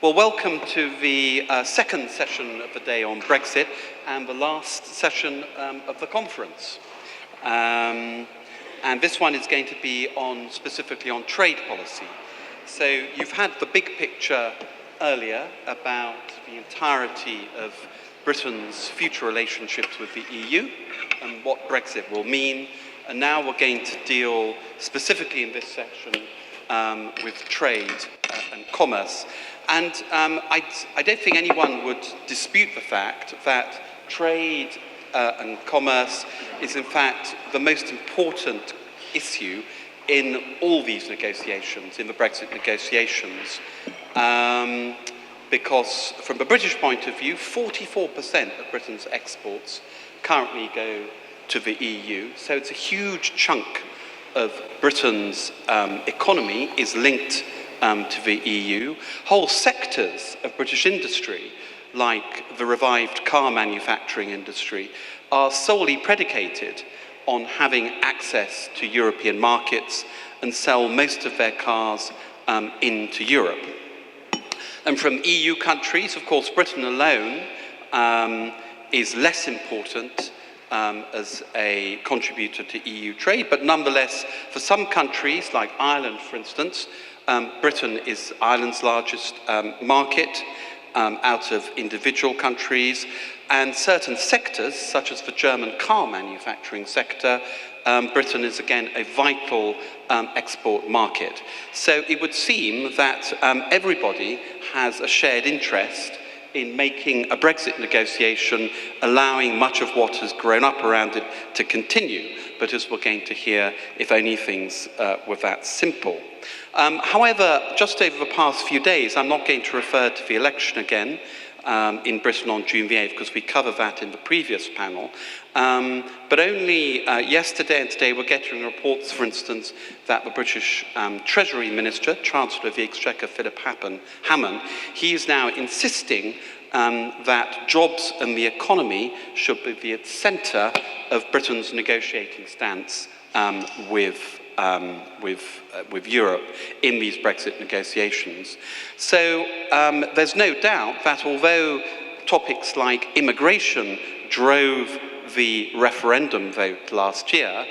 Well, welcome to the second session of the day on Brexit and the last session of the conference. And this one is going to be specifically on trade policy. So you've had the big picture earlier about the entirety of Britain's future relationships with the EU and what Brexit will mean. And now we're going to deal specifically in this section with trade and commerce. And I don't think anyone would dispute the fact that trade and commerce is in fact the most important issue in all these negotiations, in the Brexit negotiations. Because from the British point of view, 44% of Britain's exports currently go to the EU. So it's a huge chunk of Britain's economy is linked to the EU. Whole sectors of British industry, like the revived car manufacturing industry, are solely predicated on having access to European markets and sell most of their cars into Europe. And from EU countries, of course, Britain alone is less important as a contributor to EU trade, but nonetheless, for some countries, like Ireland, for instance, Britain is Ireland's largest market out of individual countries, and certain sectors, such as the German car manufacturing sector, Britain is again a vital export market. So it would seem that everybody has a shared interest in making a Brexit negotiation, allowing much of what has grown up around it to continue. But as we're going to hear, if only things were that simple. However, just over the past few days, I'm not going to refer to the election again in Britain on June the 8th, because we covered that in the previous panel. But only yesterday and today we're getting reports, for instance, that the British Treasury Minister, Chancellor of the Exchequer, Philip Hammond, he is now insisting that jobs and the economy should be at the centre of Britain's negotiating stance with Europe in these Brexit negotiations. So there's no doubt that although topics like immigration drove the referendum vote last year,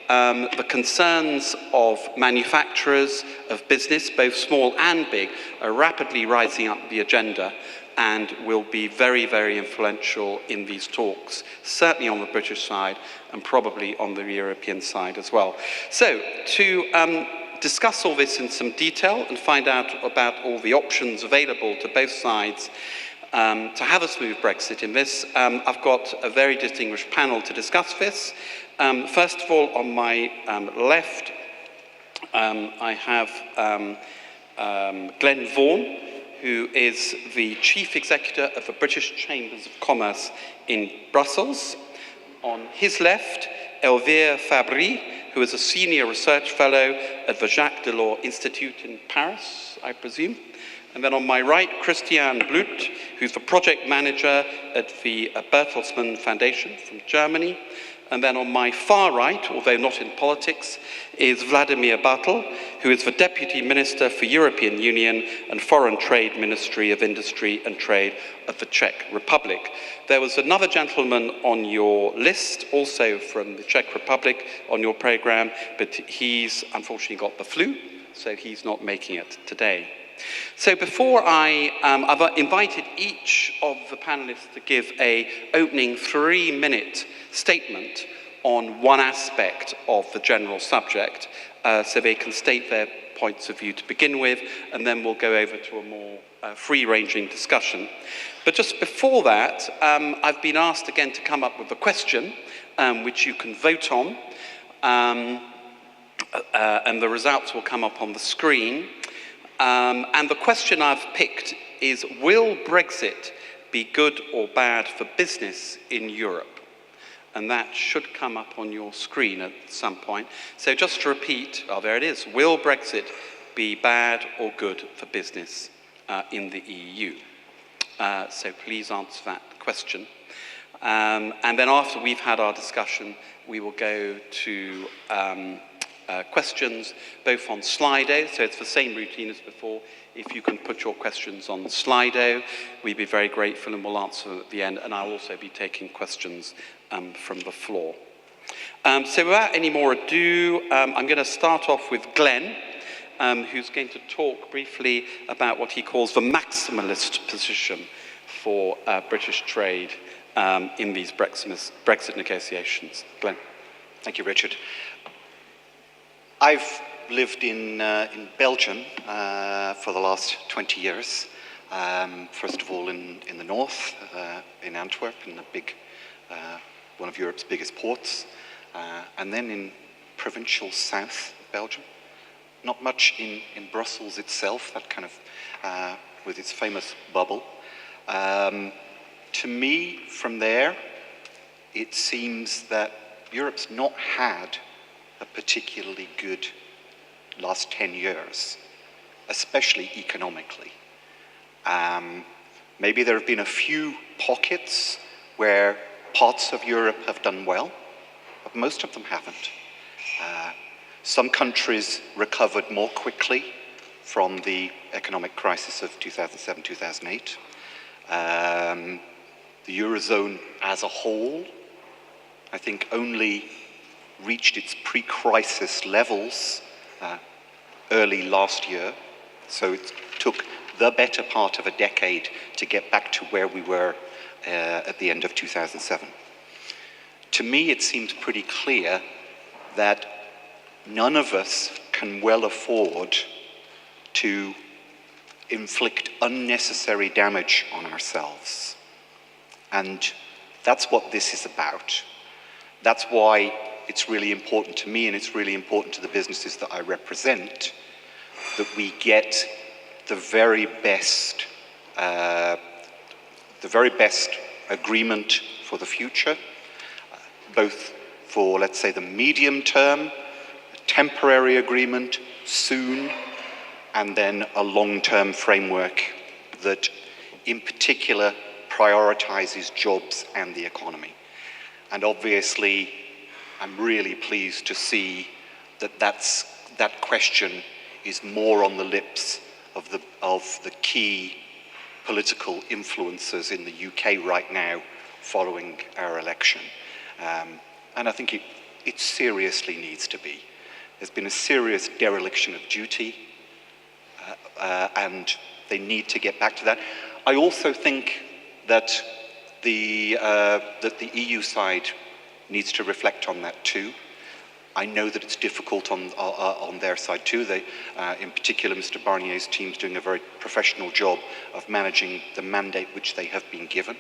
the concerns of manufacturers, of business, both small and big, are rapidly rising up the agenda and will be very, very influential in these talks, certainly on the British side and probably on the European side as well. So, to discuss all this in some detail and find out about all the options available to both sides to have a smooth Brexit in this, I've got a very distinguished panel to discuss this. First of all, on my left, I have Glenn Vaughan, who is the Chief Executive of the British Chambers of Commerce in Brussels. On his left, Elvire Fabry, who is a Senior Research Fellow at the Jacques Delors Institute in Paris, I presume. And then on my right, Christian Bluth, who's the Project Manager at the Bertelsmann Foundation from Germany. And then on my far right, although not in politics, is Vladimír Bärtl, who is the Deputy Minister for European Union and Foreign Trade Ministry of Industry and Trade of the Czech Republic. There was another gentleman on your list, also from the Czech Republic, on your programme, but he's unfortunately got the flu, so he's not making it today. So before I've invited each of the panelists to give an opening 3-minute statement on one aspect of the general subject, so they can state their points of view to begin with, and then we'll go over to a more free-ranging discussion. But just before that, I've been asked again to come up with a question, which you can vote on, and the results will come up on the screen. And the question I've picked is, will Brexit be good or bad for business in Europe? And that should come up on your screen at some point. So just to repeat, oh, there it is. Will Brexit be bad or good for business in the EU? So please answer that question. And then after we've had our discussion, we will go to questions, both on Slido, so it's the same routine as before. If you can put your questions on Slido, we'd be very grateful and we'll answer them at the end, and I'll also be taking questions from the floor. So without any more ado, I'm going to start off with Glenn, who's going to talk briefly about what he calls the maximalist position for British trade in these Brexit negotiations. Glenn. Thank you, Richard. I've lived in Belgium for the last 20 years. First of all in the north, in Antwerp, in the big, one of Europe's biggest ports, and then in provincial south of Belgium. Not much in Brussels itself, that kind of, with its famous bubble. To me, from there, it seems that Europe's not had a particularly good last 10 years, especially economically. Maybe there have been a few pockets where parts of Europe have done well, but most of them haven't. Some countries recovered more quickly from the economic crisis of 2007-2008. The Eurozone as a whole, I think, only reached its pre-crisis levels early last year. So it took the better part of a decade to get back to where we were at the end of 2007. To me, it seems pretty clear that none of us can well afford to inflict unnecessary damage on ourselves. And that's what this is about. That's why it's really important to me, and it's really important to the businesses that I represent, that we get the very best agreement for the future, both for, let's say, the medium term, a temporary agreement soon, and then a long-term framework that, in particular, prioritizes jobs and the economy. And obviously, I'm really pleased to see that that question is more on the lips of the key political influencers in the UK right now following our election. And I think it seriously needs to be. There's been a serious dereliction of duty, and they need to get back to that. I also think that the EU side needs to reflect on that too. I know that it's difficult on their side too. They, in particular, Mr. Barnier's team's doing a very professional job of managing the mandate which they have been given.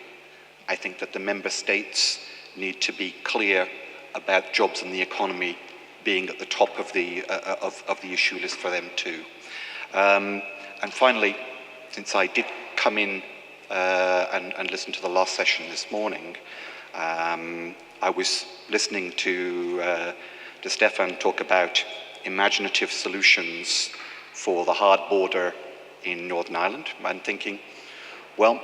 I think that the member states need to be clear about jobs and the economy being at the top of the issue list for them too. And finally, since I did come in and listen to the last session this morning, I was listening to Stefan talk about imaginative solutions for the hard border in Northern Ireland. I'm thinking, well,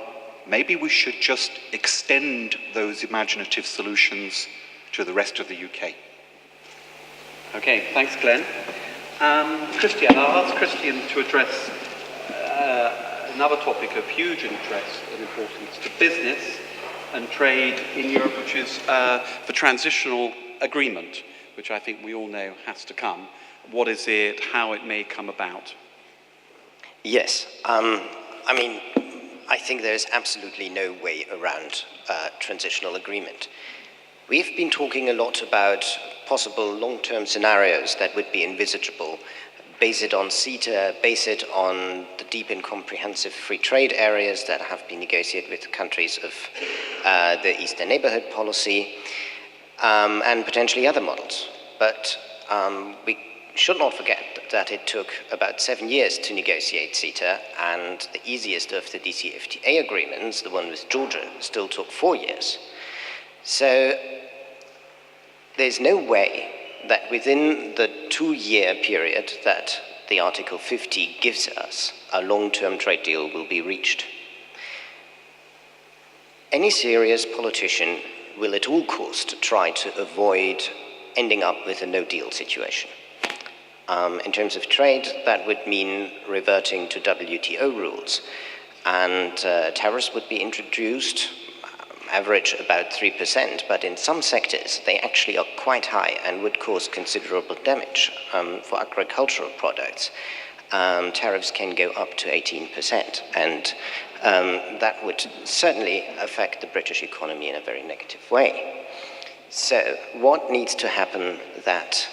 maybe we should just extend those imaginative solutions to the rest of the UK. Okay, thanks, Glenn. Christian, I'll ask Christian to address another topic of huge interest and importance to business and trade in Europe, which is the transitional agreement, which I think we all know has to come. What is it, how it may come about? Yes, I mean, I think there's absolutely no way around transitional agreement. We've been talking a lot about possible long-term scenarios that would be envisageable. Base it on CETA, base it on the deep and comprehensive free trade areas that have been negotiated with countries of the Eastern Neighborhood policy, and potentially other models. But we should not forget that it took about 7 years to negotiate CETA, and the easiest of the DCFTA agreements, the one with Georgia, still took 4 years. So there's no way that within the 2-year period that the Article 50 gives us, a long-term trade deal will be reached. Any serious politician will at all costs try to avoid ending up with a no-deal situation. In terms of trade, that would mean reverting to WTO rules, and tariffs would be introduced, average about 3%, but in some sectors they actually are quite high and would cause considerable damage. For agricultural products, tariffs can go up to 18%, and that would certainly affect the British economy in a very negative way. So what needs to happen that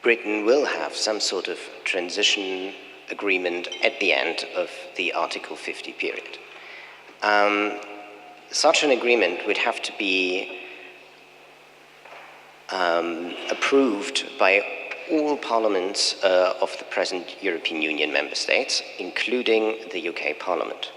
Britain will have some sort of transition agreement at the end of the Article 50 period? Such an agreement would have to be approved by all parliaments of the present European Union member states, including the UK Parliament.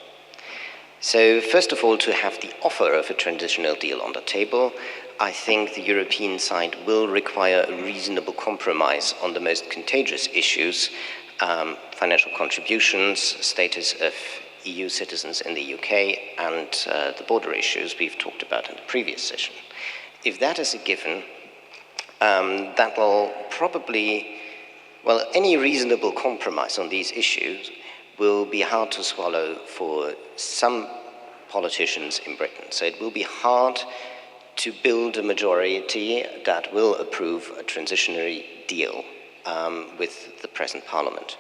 So first of all, to have the offer of a transitional deal on the table, I think the European side will require a reasonable compromise on the most contagious issues, financial contributions, status of EU citizens in the UK, and the border issues we've talked about in the previous session. If that is a given, that will probably, well, any reasonable compromise on these issues will be hard to swallow for some politicians in Britain. So it will be hard to build a majority that will approve a transitionary deal with the present parliament.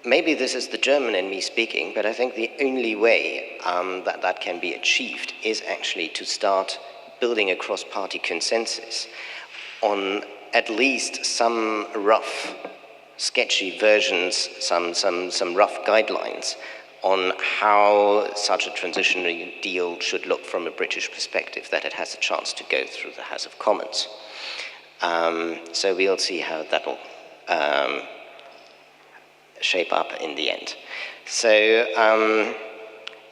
Maybe this is the German in me speaking, but I think the only way that can be achieved is actually to start building a cross-party consensus on at least some rough, sketchy versions, some rough guidelines on how such a transitionary deal should look from a British perspective, that it has a chance to go through the House of Commons. So we'll see how that will shape up in the end. So,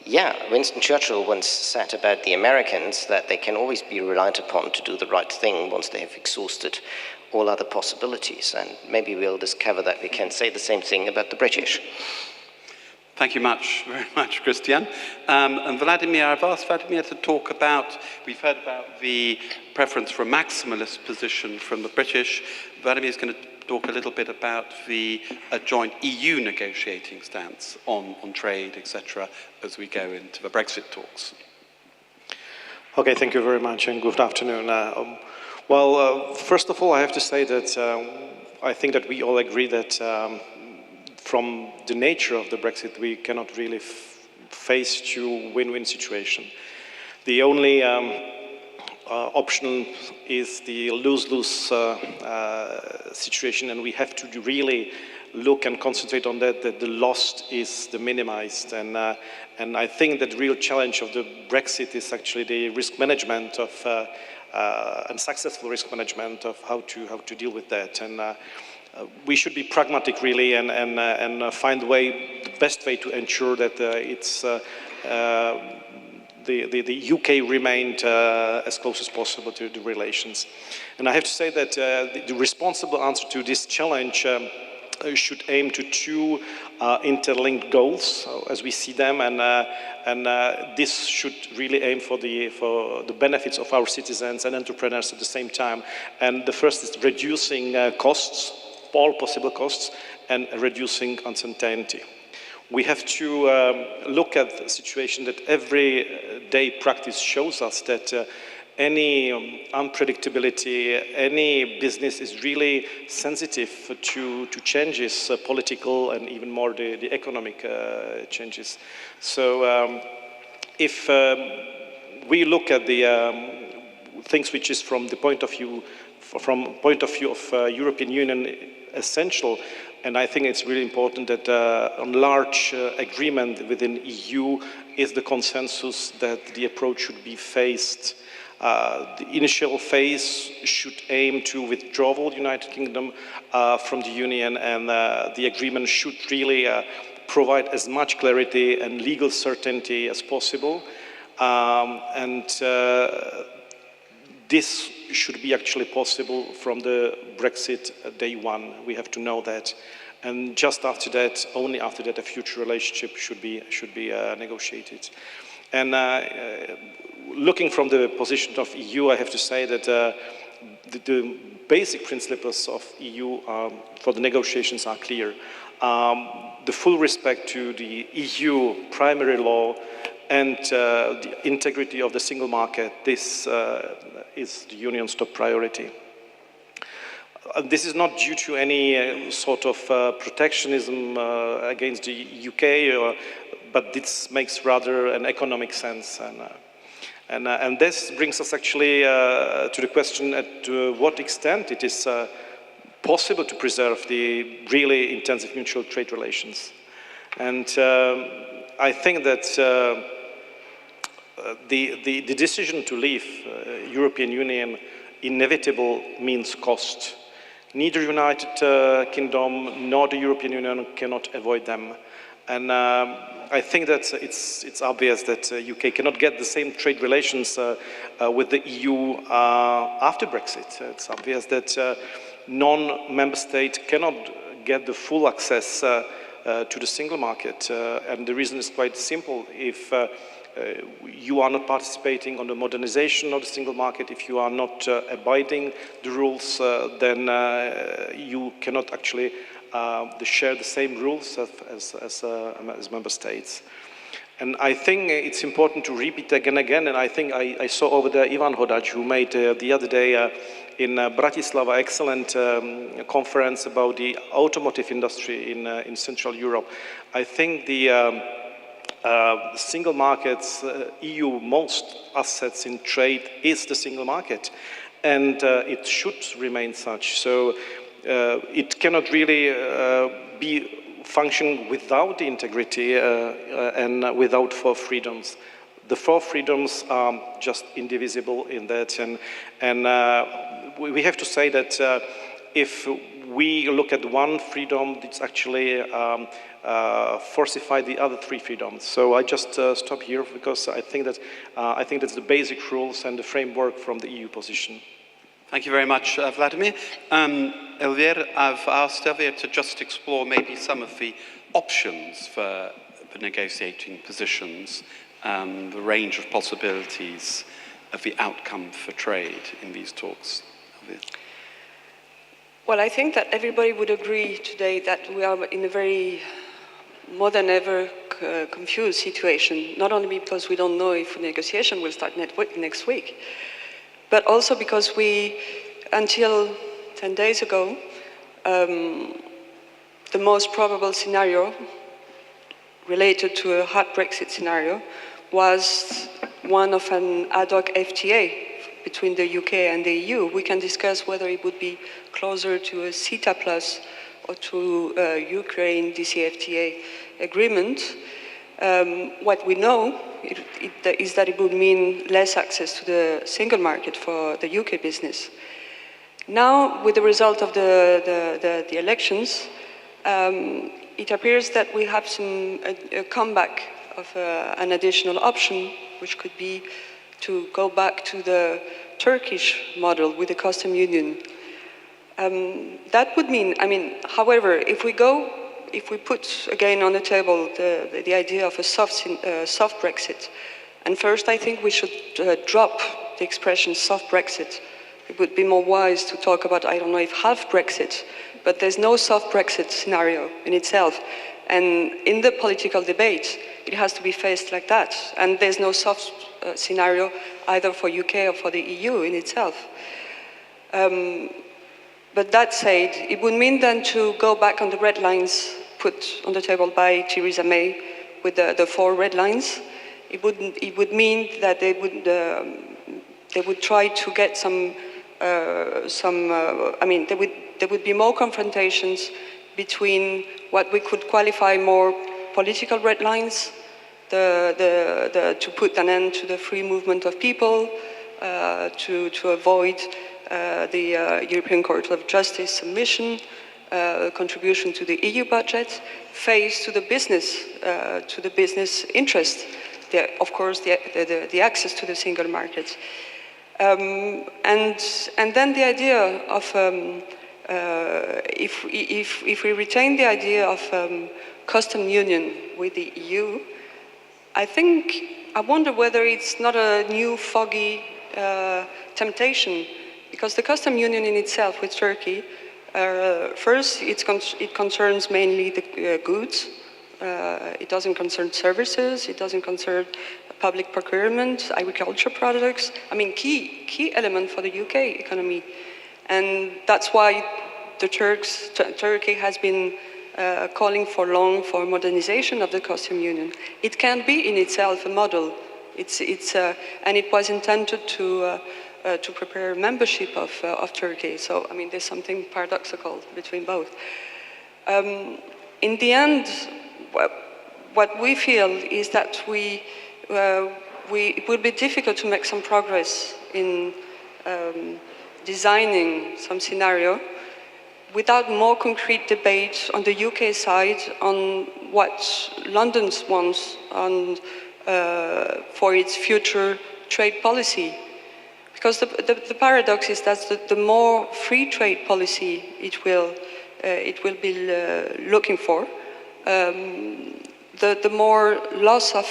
yeah, Winston Churchill once said about the Americans that they can always be relied upon to do the right thing once they have exhausted all other possibilities. And maybe we'll discover that we can say the same thing about the British. Thank you very much, Christian. And Vladimír, I've asked Vladimír to talk about, we've heard about the preference for a maximalist position from the British. Vladimír is going to talk a little bit about the joint EU negotiating stance on trade, etc., as we go into the Brexit talks. Okay, thank you very much, and good afternoon. First of all, I have to say that I think that we all agree that from the nature of the Brexit, we cannot really face two win-win situation. The only option is the lose-lose situation, and we have to really look and concentrate on that the loss is the minimized. And I think that the real challenge of the Brexit is actually the risk management of and successful risk management of how to deal with that. And we should be pragmatic really and find the best way to ensure that the UK remained as close as possible to the relations. And I have to say that the responsible answer to this challenge should aim to two interlinked goals as we see them, and this should really aim for the benefits of our citizens and entrepreneurs at the same time. And the first is reducing costs, all possible costs, and reducing uncertainty. We have to look at the situation that everyday practice shows us that any unpredictability, any business is really sensitive to changes, political and even more the economic changes. So if we look at the things which is from the point of view of European Union essential, and I think it's really important that on large agreement within EU is the consensus that the approach should be phased. The initial phase should aim to withdraw the United Kingdom from the Union, and the agreement should really provide as much clarity and legal certainty as possible. This should be actually possible from the Brexit day one. We have to know that. And just after that, only after that, a future relationship should be negotiated. And looking from the position of EU, I have to say that the basic principles of EU for the negotiations are clear. The full respect to the EU primary law and the integrity of the single market, this is the Union's top priority. This is not due to any sort of protectionism against the UK, but this makes rather an economic sense. And this brings us actually to the question at what extent it is possible to preserve the really intensive mutual trade relations. And I think that the decision to leave European Union inevitable means cost. Neither United Kingdom nor the European Union cannot avoid them. And I think that it's obvious that UK cannot get the same trade relations with the EU after Brexit. It's obvious that non-member state cannot get the full access to the single market. And the reason is quite simple. If you are not participating on the modernization of the single market, if you are not abiding the rules, then you cannot actually share the same rules as member states. And I think it's important to repeat again and again, and I think I saw over there Ivan Hodaj, who made the other day in Bratislava excellent conference about the automotive industry in Central Europe. I think the single markets, EU most assets in trade is the single market, and it should remain such. So it cannot really be functioning without the integrity and without four freedoms. The four freedoms are just indivisible in that, and we have to say that if we look at one freedom, it's actually falsify the other three freedoms. So I just stop here because I think that's the basic rules and the framework from the EU position. Thank you very much, Vladimír. Elvire, I've asked Elvire to just explore maybe some of the options for negotiating positions, the range of possibilities of the outcome for trade in these talks. Elvire. Well, I think that everybody would agree today that we are in a very more than ever confused situation, not only because we don't know if a negotiation will start next week, but also because we, until 10 days ago, the most probable scenario related to a hard Brexit scenario was one of an ad hoc FTA between the UK and the EU. We can discuss whether it would be closer to a CETA plus or to a Ukraine DCFTA agreement. What we know is that it would mean less access to the single market for the UK business. Now, with the result of the elections, it appears that we have a comeback of an additional option, which could be to go back to the Turkish model with the custom union. That would mean, however, if we put again on the table the idea of a soft Brexit, and first I think we should drop the expression soft Brexit. It would be more wise to talk about, I don't know if half Brexit, but there's no soft Brexit scenario in itself. And in the political debate, it has to be faced like that. And there's no soft scenario either for UK or for the EU in itself. But that said, it would mean then to go back on the red lines put on the table by Theresa May with the 4 red lines. It would mean that they would try to get there would be more confrontations between what we could qualify more political red lines, to put an end to the free movement of people, to avoid the European Court of Justice submission, contribution to the EU budget, face to the business interest, of course, the access to the single market. And then the idea of, if we retain the idea of custom union with the EU, I wonder whether it's not a new foggy temptation, Because the custom union in itself with Turkey, first, it concerns mainly the goods. It doesn't concern services. It doesn't concern public procurement, agriculture products. I mean, key element for the UK economy. And that's why Turkey has been calling for long for modernization of the custom union. It can be in itself a model. And it was intended to prepare membership of Turkey. So, I mean, there's something paradoxical between both. In the end, what we feel is that it will be difficult to make some progress in designing some scenario without more concrete debate on the UK side on what London wants for its future trade policy. Because the paradox is that the more free trade policy it will be looking for, the more loss of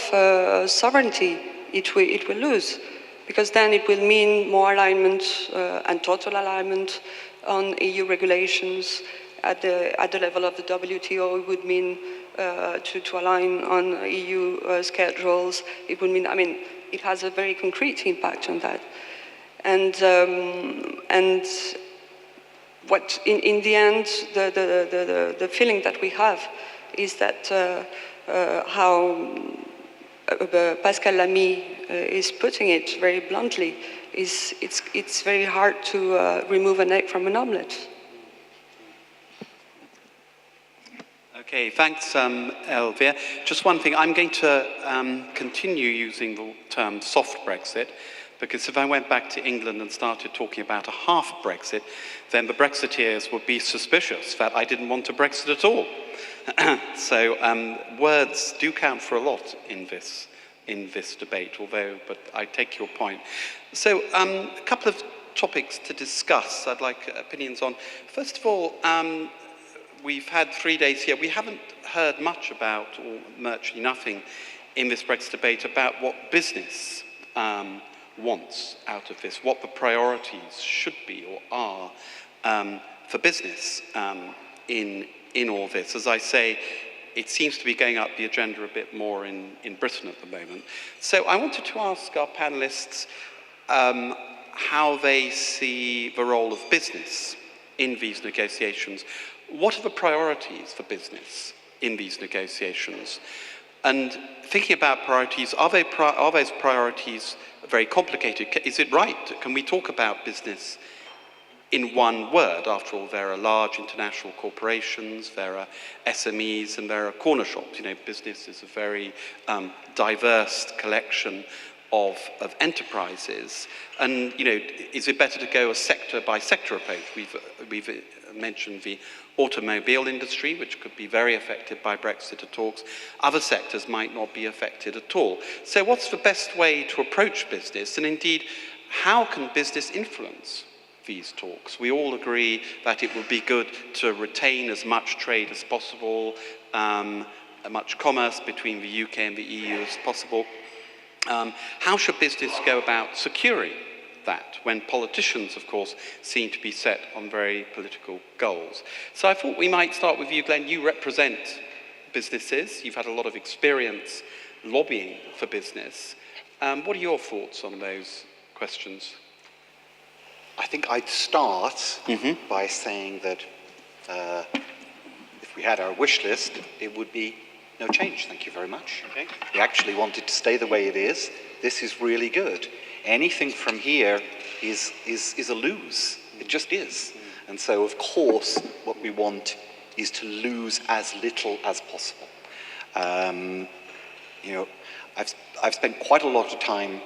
sovereignty it will lose. Because then it will mean more alignment and total alignment on EU regulations at the level of the WTO. It would mean to align on EU schedules. It would mean, I mean, it has a very concrete impact on that. And what in the end, the feeling that we have is that how Pascal Lamy is putting it very bluntly, is it's very hard to remove an egg from an omelette. Okay, thanks, Elvire. Just one thing, I'm going to continue using the term soft Brexit, because if I went back to England and started talking about a half Brexit, then the Brexiteers would be suspicious that I didn't want a Brexit at all. So words do count for a lot in this debate, but I take your point. So a couple of topics to discuss I'd like opinions on. First of all, we've had 3 days here. We haven't heard much about, or virtually nothing, in this Brexit debate about what business wants out of this, what the priorities should be or are for business in all this. As I say, it seems to be going up the agenda a bit more in Britain at the moment. So I wanted to ask our panelists how they see the role of business in these negotiations. What are the priorities for business in these negotiations? And thinking about priorities, are those priorities very complicated? Is it right? Can we talk about business in one word? After all, there are large international corporations, there are SMEs, and there are corner shops. You know, business is a very diverse collection of enterprises. And, you know, is it better to go a sector-by-sector approach? We've mentioned the automobile industry, which could be very affected by Brexit talks. Other sectors might not be affected at all. So what's the best way to approach business? And indeed, how can business influence these talks? We all agree that it would be good to retain as much trade as possible, much commerce between the UK and the EU as possible. How should business go about securing that when politicians, of course, seem to be set on very political goals? So I thought we might start with you, Glenn. You represent businesses. You've had a lot of experience lobbying for business. What are your thoughts on those questions? I think I'd start by saying that if we had our wish list, it would be no change, thank you very much. Okay. We actually want it to stay the way it is. This is really good. Anything from here is a lose. It just is. And so, of course, what we want is to lose as little as possible. You know, I've spent quite a lot of time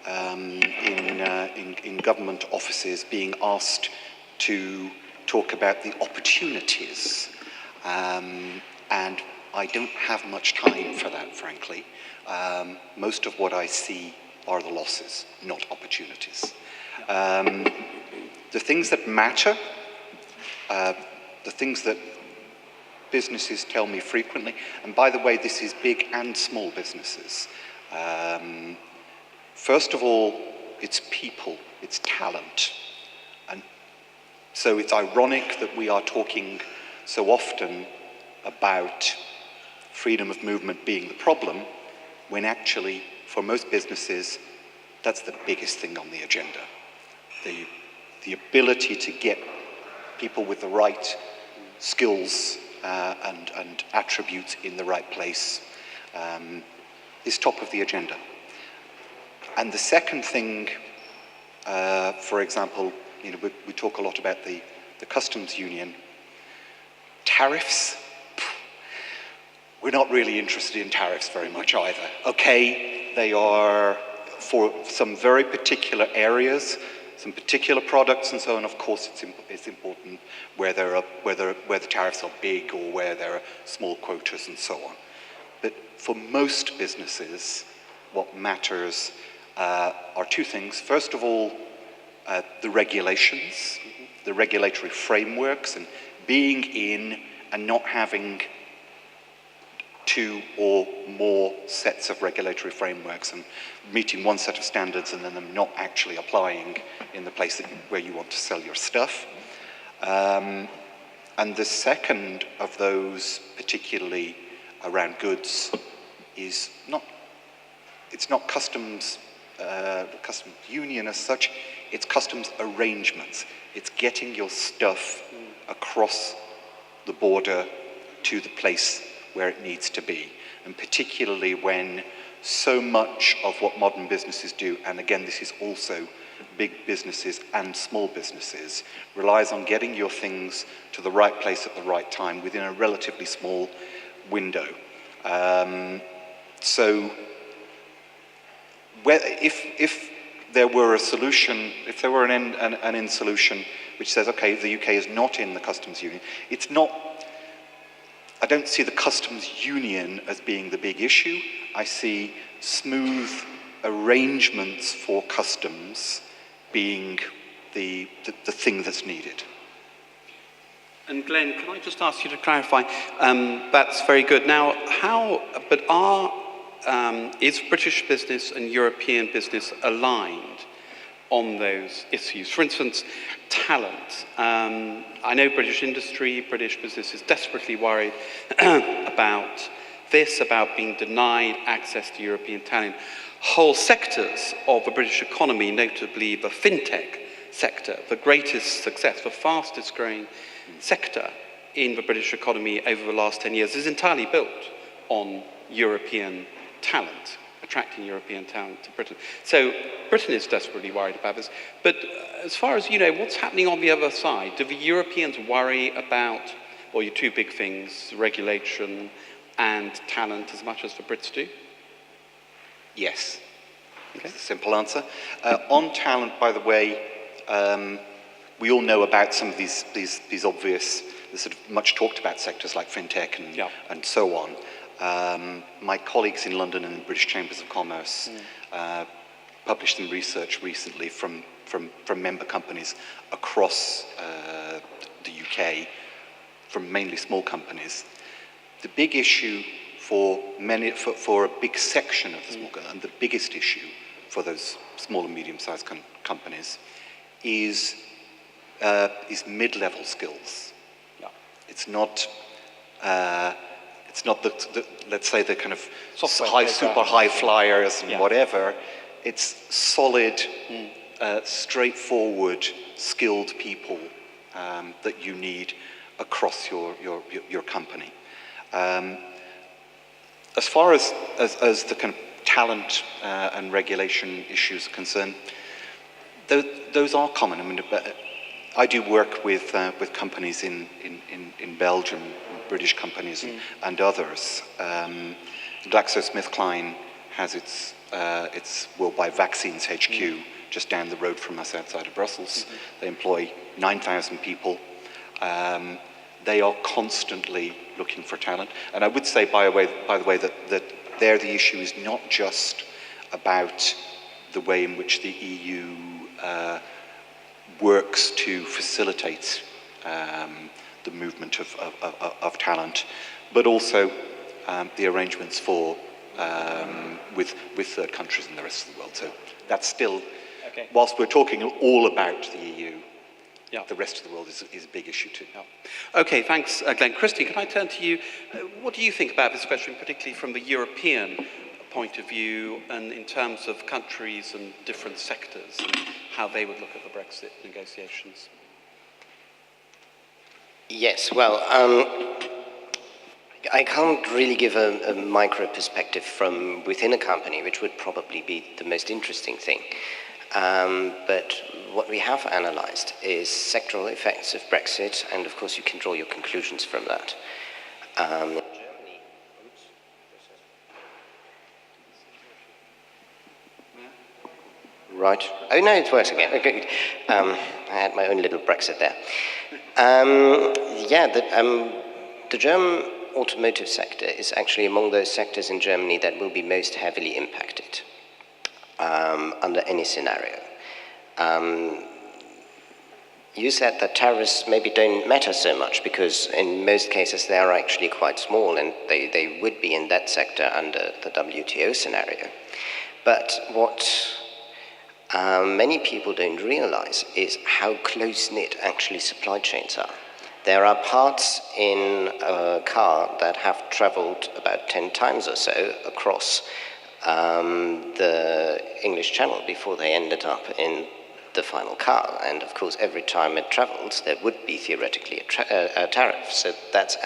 in government offices being asked to talk about the opportunities, and I don't have much time for that, frankly. Most of what I see are the losses, not opportunities. The things that matter, the things that businesses tell me frequently, and by the way, this is big and small businesses. First of all, it's people, it's talent. And So it's ironic that we are talking so often about freedom of movement being the problem, when actually, for most businesses, that's the biggest thing on the agenda. The ability to get people with the right skills and attributes in the right place is top of the agenda. And the second thing, for example, we talk a lot about the customs union. Tariffs, we're not really interested in tariffs very much either. Okay, they are for some very particular areas, some particular products and so on. Of course, it's important where the tariffs are big or where there are small quotas and so on. But for most businesses, what matters are two things. First of all, the regulations, the regulatory frameworks, and being in and not having two or more sets of regulatory frameworks and meeting one set of standards and then them not actually applying in the place where you want to sell your stuff. And the second of those, particularly around goods, is it's not customs union as such, it's customs arrangements. It's getting your stuff across the border to the place where it needs to be. And particularly when so much of what modern businesses do, and again, this is also big businesses and small businesses, relies on getting your things to the right place at the right time within a relatively small window. So if there were a solution, if there were an end solution which says, okay, the UK is not in the customs union, it's not, I don't see the customs union as being the big issue. I see smooth arrangements for customs being the thing that's needed. And Glenn, can I just ask you to clarify? That's very good. Now, is British business and European business aligned on those issues? For instance, talent. I know British industry, British business is desperately worried about being denied access to European talent. Whole sectors of the British economy, notably the fintech sector, the greatest success, the fastest growing sector in the British economy over the last 10 years, is entirely built on European talent, attracting European talent to Britain. So Britain is desperately worried about this. But as far as you know, what's happening on the other side? Do the Europeans worry about, well, your two big things, regulation and talent, as much as the Brits do? Yes. Okay. That's a simple answer. On talent, by the way, we all know about some of these obvious, the sort of much talked about sectors like fintech and so on. My colleagues in London and the British Chambers of Commerce published some research recently from member companies across the UK, from mainly small companies. The big issue for a big section of the small companies, and the biggest issue for those small and medium-sized companies is mid-level skills. Yeah. It's not the let's say the kind of super high flyers and whatever. It's solid, straightforward, skilled people that you need across your company. As far as the kind of talent and regulation issues are concerned, those are common. I mean, I do work with companies in Belgium, British companies and others. GlaxoSmithKline has its Worldwide Vaccines HQ just down the road from us outside of Brussels. They employ 9,000 people. They are constantly looking for talent. And I would say, by the way, that there the issue is not just about the way in which the EU works to facilitate the movement of talent, but also the arrangements for with third countries and the rest of the world. So that's still, whilst we're talking all about the EU, the rest of the world is a big issue too. Yeah. Okay, thanks, Glenn. Christy, can I turn to you? What do you think about this question, particularly from the European point of view and in terms of countries and different sectors and how they would look at the Brexit negotiations? Yes, well, I can't really give a micro perspective from within a company, which would probably be the most interesting thing. But what we have analyzed is sectoral effects of Brexit, and of course you can draw your conclusions from that. Right. Oh, no, it works again. Okay. I had my own little Brexit there. The German automotive sector is actually among those sectors in Germany that will be most heavily impacted under any scenario. You said that tariffs maybe don't matter so much because in most cases they are actually quite small and they would be in that sector under the WTO scenario. But what many people don't realize is how close-knit actually supply chains are. There are parts in a car that have traveled about 10 times or so across the English Channel before they ended up in the final car. And of course, every time it travels, there would be theoretically a tariff. So that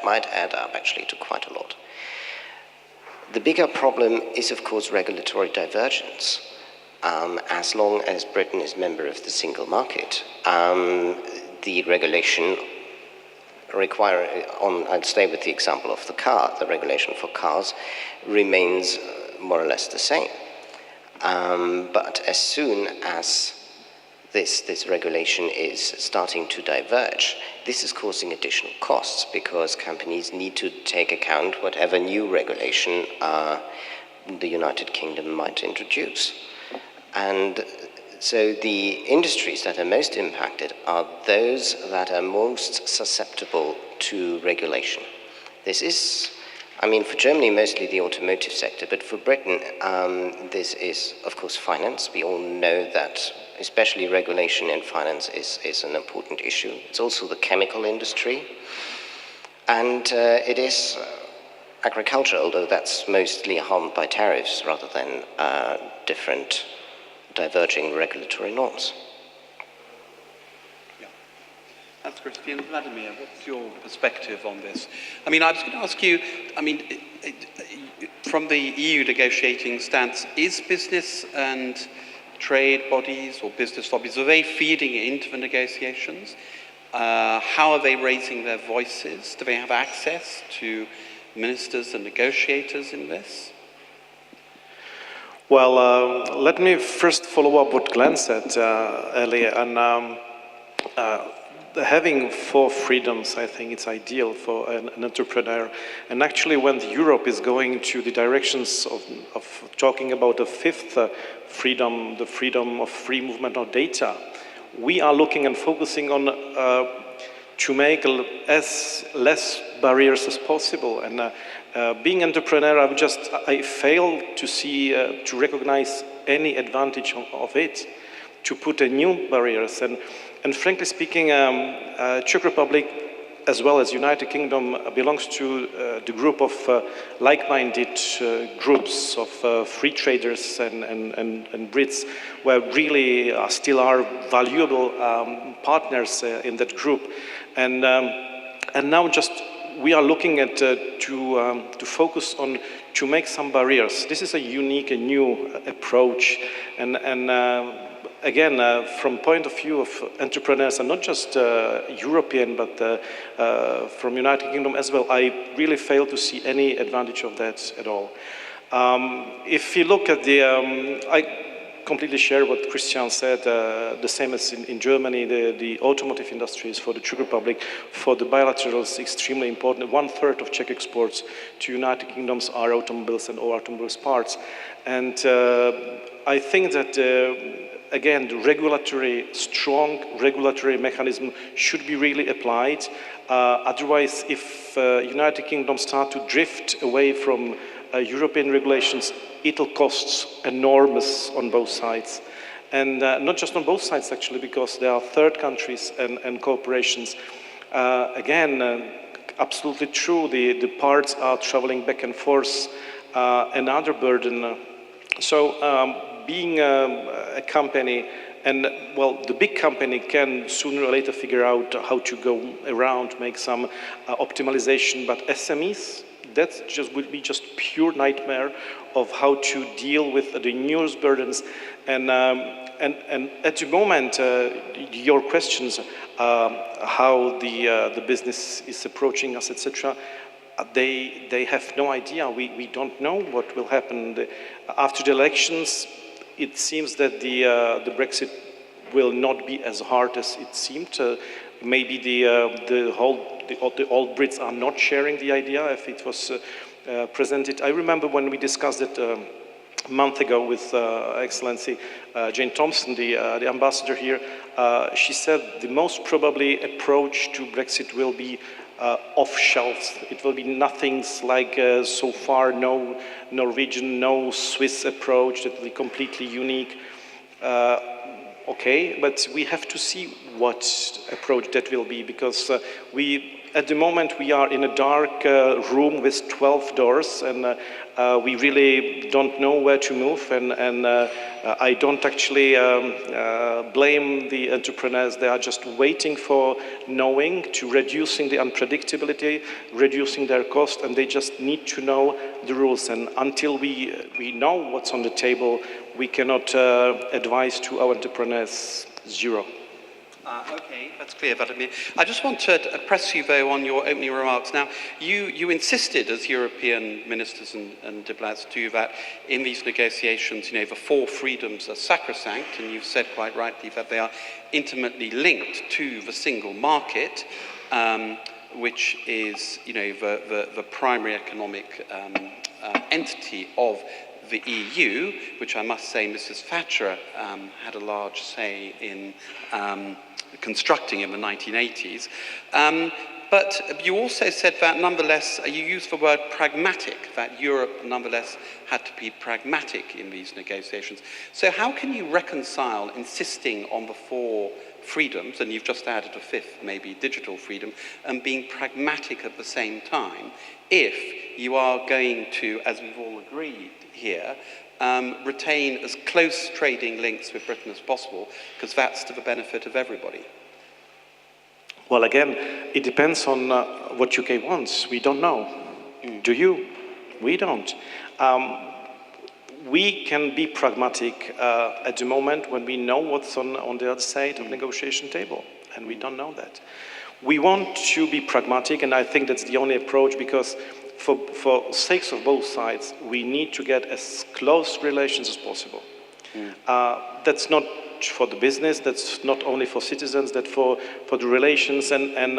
might add up actually to quite a lot. The bigger problem is, of course, regulatory divergence. As long as Britain is member of the single market, the regulation I'll stay with the example of the car, the regulation for cars remains more or less the same. But as soon as this regulation is starting to diverge, this is causing additional costs because companies need to take account whatever new regulation the United Kingdom might introduce. And so the industries that are most impacted are those that are most susceptible to regulation. This is, for Germany, mostly the automotive sector, but for Britain, this is, of course, finance. We all know that especially regulation in finance is an important issue. It's also the chemical industry, and it is agriculture, although that's mostly harmed by tariffs rather than different diverging regulatory norms. Yeah, that's Christian. Vladimír, what's your perspective on this? I was going to ask you, from the EU negotiating stance, is business and trade bodies or business lobbies, are they feeding into the negotiations? How are they raising their voices? Do they have access to ministers and negotiators in this? Well, let me first follow up what Glenn said earlier. And having 4 freedoms, I think it's ideal for an entrepreneur. And actually, when Europe is going to the directions of talking about the 5th freedom, the freedom of free movement of data, we are looking and focusing on to make as less barriers as possible. And being an entrepreneur, I fail to see, to recognize any advantage of it, to put in new barriers. And frankly speaking, Czech Republic, as well as United Kingdom, belongs to the group of like-minded groups of free traders and Brits, where really still are valuable partners in that group. And now we are looking at to focus on to make some barriers. This is a unique and new approach, and again, from point of view of entrepreneurs, and not just European, but from United Kingdom as well, I really fail to see any advantage of that at all. If you look at I completely share what Christian said, the same as in Germany, the automotive industry is for the Czech Republic, for the bilaterals, extremely important. 1/3 of Czech exports to United Kingdoms are automobiles and all automobiles parts. And I think that, again, the strong regulatory mechanism should be really applied. Otherwise, if United Kingdom start to drift away from European regulations, it'll cost enormous on both sides. And not just on both sides, actually, because there are third countries and corporations. Again, absolutely true, the parts are traveling back and forth, another burden. So being a company, and well, the big company can sooner or later figure out how to go around, make some optimization, but SMEs, that would be just pure nightmare of how to deal with the newest burdens. And at the moment, your questions, how the business is approaching us, etc., they have no idea. We don't know what will happen. After the elections, it seems that the Brexit will not be as hard as it seemed. Maybe the old Brits are not sharing the idea if it was presented. I remember when we discussed it a month ago with Excellency Jane Thompson, the ambassador here. She said the most probably approach to Brexit will be off shelves. It will be nothing like so far, no Norwegian, no Swiss approach that will be completely unique. Okay, but we have to see what approach that will be, because at the moment we are in a dark room with 12 doors, and we really don't know where to move, and I don't actually blame the entrepreneurs. They are just waiting for knowing, to reducing the unpredictability, reducing their cost, and they just need to know the rules. And until we know what's on the table, we cannot advise to our entrepreneurs zero. Okay, that's clear, Vladimír. I just want to press you, though, on your opening remarks. Now, you insisted, as European ministers and diplomats do, that in these negotiations, the 4 freedoms are sacrosanct, and you've said quite rightly that they are intimately linked to the single market, which is, the primary economic entity of the EU, which I must say Mrs. Thatcher had a large say in constructing in the 1980s. But you also said that nonetheless, you used the word pragmatic, that Europe nonetheless had to be pragmatic in these negotiations. So how can you reconcile insisting on the 4 freedoms, and you've just added a 5th, maybe digital freedom, and being pragmatic at the same time, if you are going to, as we've all agreed here, retain as close trading links with Britain as possible, because that's to the benefit of everybody? Well, again, it depends on what UK wants. We don't know. Do you? We don't. We can be pragmatic at the moment when we know what's on the other side of the negotiation table, and we don't know that. We want to be pragmatic, and I think that's the only approach, because for sakes of both sides, we need to get as close relations as possible. That's not for the business, that's not only for citizens, that's for the relations, and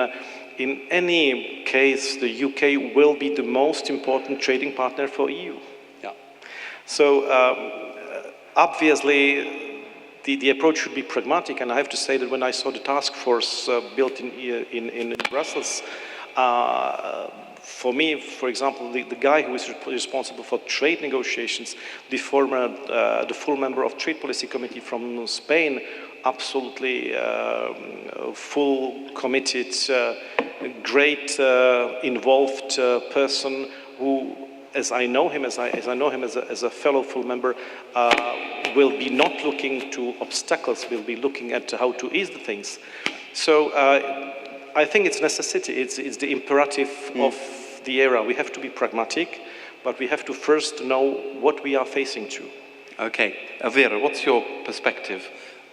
in any case, the UK will be the most important trading partner for EU. Yeah. So obviously, the approach should be pragmatic, and I have to say that when I saw the task force built in Brussels, for me, for example, the guy who is responsible for trade negotiations, the full member of Trade Policy Committee from Spain, absolutely full, committed, great, involved person who, as I know him as a fellow full member, will be not looking to obstacles, will be looking at how to ease the things. So I think it's necessity, it's the imperative of the era. We have to be pragmatic, but we have to first know what we are facing to. Okay, Elvire, what's your perspective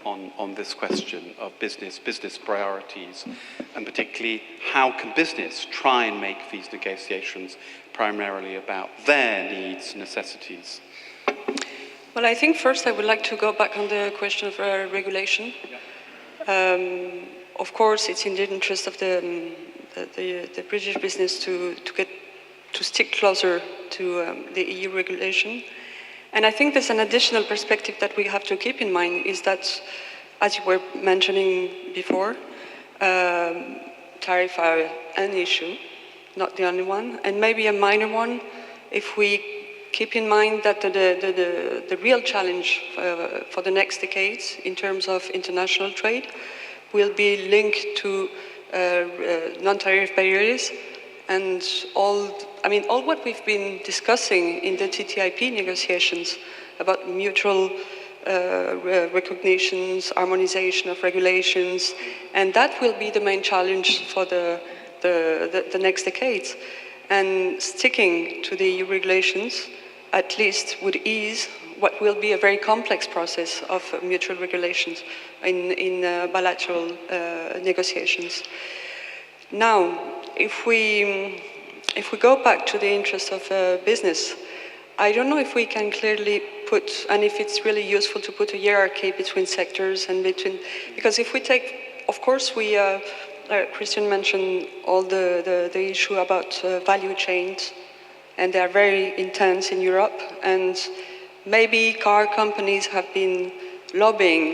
on this question of business priorities, and particularly how can business try and make these negotiations primarily about their needs, necessities? Well, I think first I would like to go back on the question of regulation. Yeah. Of course, it's in the interest of the British business to stick closer to the EU regulation. And I think there's an additional perspective that we have to keep in mind, is that, as you were mentioning before, tariffs are an issue, not the only one, and maybe a minor one if we keep in mind that the real challenge for the next decades in terms of international trade will be linked to non-tariff barriers and all what we've been discussing in the TTIP negotiations about mutual recognitions, harmonization of regulations, and that will be the main challenge for the next decades. And sticking to the EU regulations at least would ease what will be a very complex process of mutual regulations in bilateral negotiations. Now, if we go back to the interest of business, I don't know if we can clearly put, and if it's really useful to put a hierarchy between sectors and between, because if we take, of course, Christian mentioned all the issue about value chains, and they are very intense in Europe, and maybe car companies have been lobbying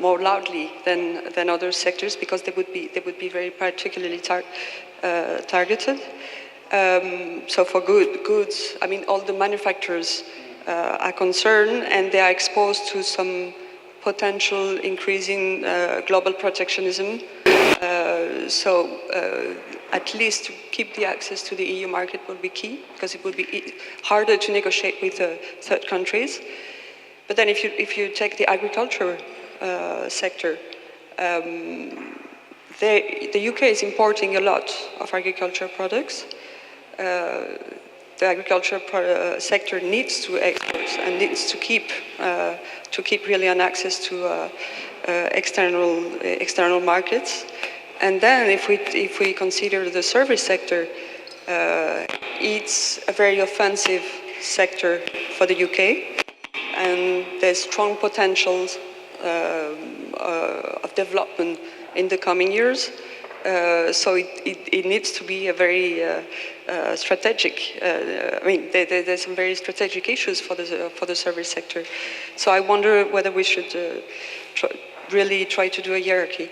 more loudly than other sectors because they would be very particularly targeted. So for goods, I mean, all the manufacturers are concerned, and they are exposed to some potential increasing global protectionism. So at least to keep the access to the EU market will be key, because it will be harder to negotiate with third countries. But then if you take the agriculture sector, the UK is importing a lot of agriculture products. The agriculture sector needs to export and needs to keep really an access to external markets. And then if we consider the service sector, it's a very offensive sector for the UK, and there's strong potentials of development in the coming years. So it needs to be a very strategic. I mean, there's some very strategic issues for the service sector. So I wonder whether we should really try to do a hierarchy.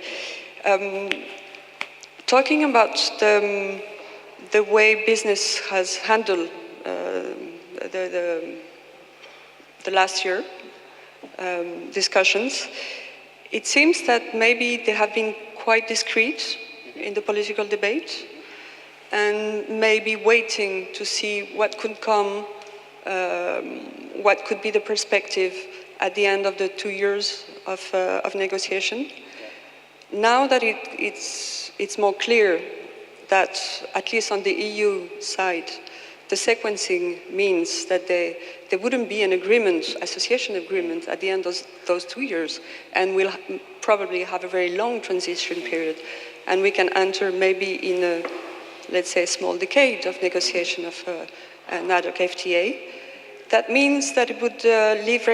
Talking about the way business has handled the last year discussions, it seems that maybe they have been quite discreet in the political debate, and maybe waiting to see what could come, what could be the perspective at the end of the 2 years of negotiation. Now that it's more clear that, at least on the EU side, the sequencing means that there wouldn't be an agreement, association agreement, at the end of those 2 years, and we'll probably have a very long transition period, and we can enter maybe in a, let's say, a small decade of negotiation of an ad hoc FTA. That means that it would leave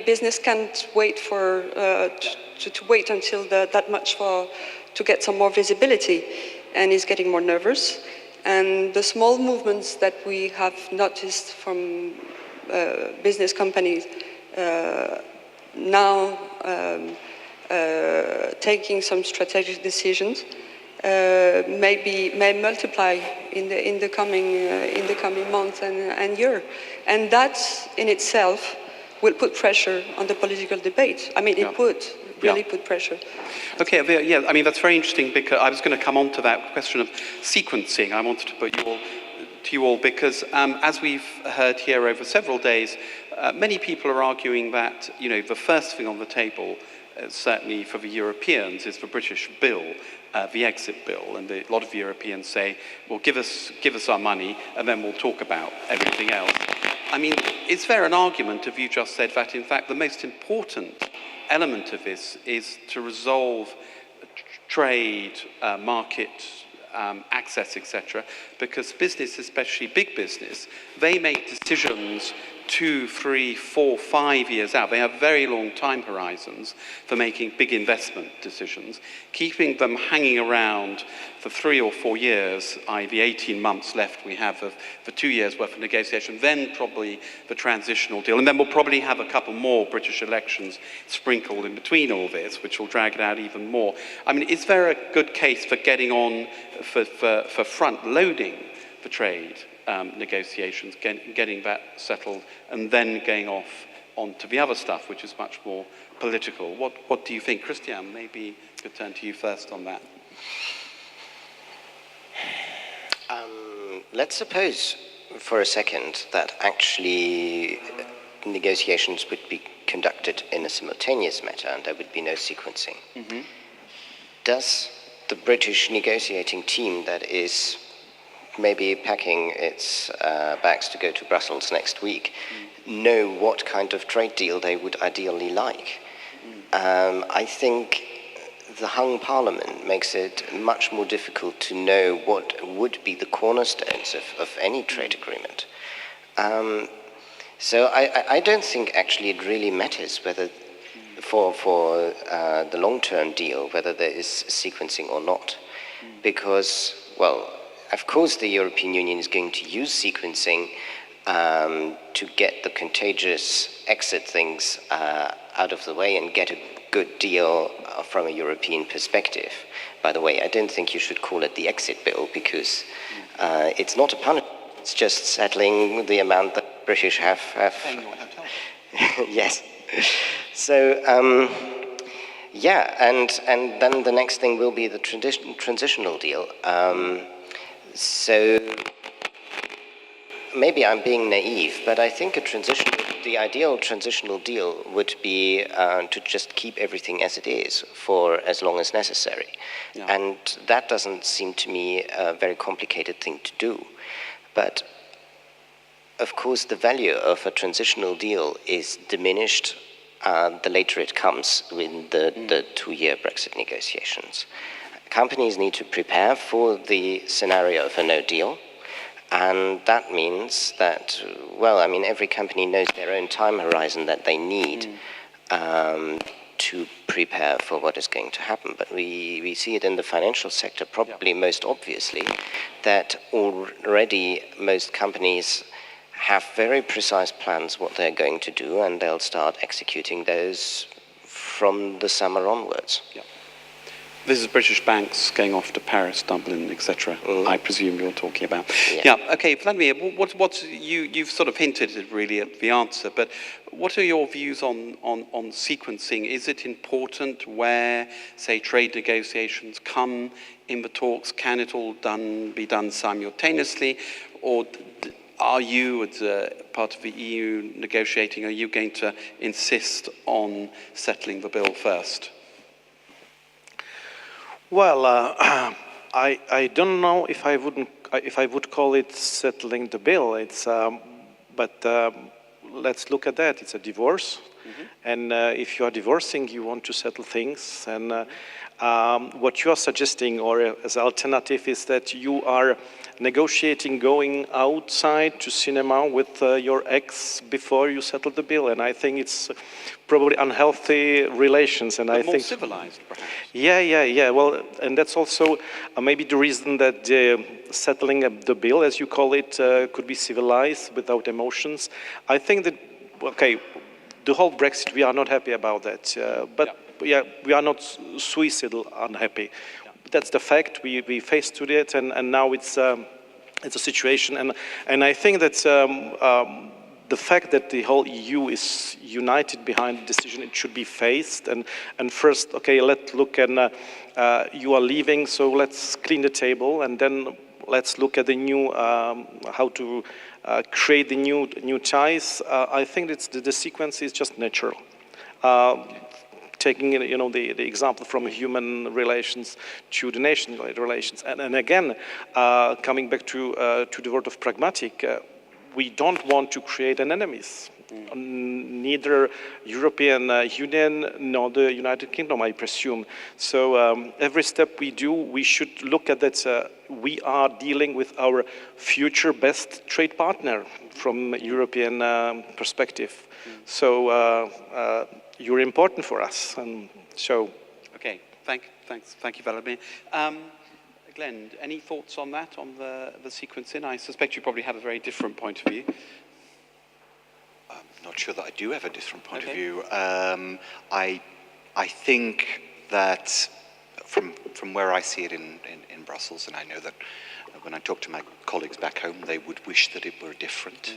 business can't wait to wait until that much to get some more visibility, and is getting more nervous. And the small movements that we have noticed from business companies now taking some strategic decisions may multiply in the coming month and year, and that in itself will put pressure on the political debate. I mean, it would really put pressure. Okay, yeah, I mean, that's very interesting, because I was going to come on to that question of sequencing. I wanted to put to you all, because as we've heard here over several days, many people are arguing that, the first thing on the table, certainly for the Europeans, is the British bill, the exit bill, and a lot of Europeans say, well, give us our money, and then we'll talk about everything else. I mean, is there an argument, if you just said that, in fact, the most important element of this is to resolve trade, market access, etc., because business, especially big business, they make decisions 2, 3, 4, 5 years out. They have very long time horizons for making big investment decisions. Keeping them hanging around for 3 or 4 years, i.e. the 18 months left we have for 2 years worth of negotiation, then probably the transitional deal. And then we'll probably have a couple more British elections sprinkled in between all this, which will drag it out even more. I mean, is there a good case for getting on, for front-loading the trade negotiations, getting that settled, and then going off onto the other stuff, which is much more political. What do you think? Christian, maybe I could turn to you first on that. Let's suppose for a second that actually negotiations would be conducted in a simultaneous manner and there would be no sequencing. Mm-hmm. Does the British negotiating team that is maybe packing its bags to go to Brussels next week know what kind of trade deal they would ideally like? I think the hung parliament makes it much more difficult to know what would be the cornerstones of any trade agreement. So I don't think actually it really matters whether for the long-term deal whether there is sequencing or not, because, well, of course the European Union is going to use sequencing to get the contagious exit things out of the way and get a good deal from a European perspective. By the way, I don't think you should call it the exit bill, because it's not a punishment, it's just settling the amount that British have. Paying your hotel. Yes. So, yeah, and then the next thing will be the transitional deal. So maybe I'm being naive, but I think the ideal transitional deal would be to just keep everything as it is for as long as necessary. Yeah. And that doesn't seem to me a very complicated thing to do. But of course, the value of a transitional deal is diminished the later it comes in the 2-year Brexit negotiations. Companies need to prepare for the scenario of a no deal. And that means that, well, I mean, every company knows their own time horizon that they need to prepare for what is going to happen. But we see it in the financial sector probably most obviously, that already most companies have very precise plans what they're going to do, and they'll start executing those from the summer onwards. Yeah. This is British banks going off to Paris, Dublin, etc. I presume you're talking about. Yeah. Okay, Vladimír, you've sort of hinted really at the answer, but what are your views on sequencing? Is it important where, say, trade negotiations come in the talks? Can it all be done simultaneously, or are you, as a part of the EU negotiating, are you going to insist on settling the bill first? Well, I don't know if I would call it settling the bill. It's but let's look at that. It's a divorce, and if you are divorcing, you want to settle things. And what you are suggesting, or as alternative, is that you are negotiating going outside to cinema with your ex before you settle the bill, and I think it's probably unhealthy relations. And I think more civilized, perhaps. Yeah. Well, and that's also maybe the reason that settling the bill, as you call it, could be civilized without emotions. I think that the whole Brexit, we are not happy about that, but we are not suicidal unhappy. That's the fact. We faced to it, and now it's a situation, and I think that the fact that the whole EU is united behind the decision, it should be faced. And first, let's look, and you are leaving, so let's clean the table, and then let's look at the new how to create the new ties. I think the sequence is just natural. Taking the example from human relations to the national relations, and again coming back to the word of pragmatic, we don't want to create an enemies, neither European Union nor the United Kingdom, I presume. So every step we do, we should look at that. We are dealing with our future best trade partner from European perspective. So. You're important for us, and so. Okay, thank you, Vladimír. Glenn, any thoughts on that, on the sequencing? I suspect you probably have a very different point of view. I'm not sure that I do have a different point of view. I think that from where I see it in Brussels, and I know that when I talk to my colleagues back home, they would wish that it were different.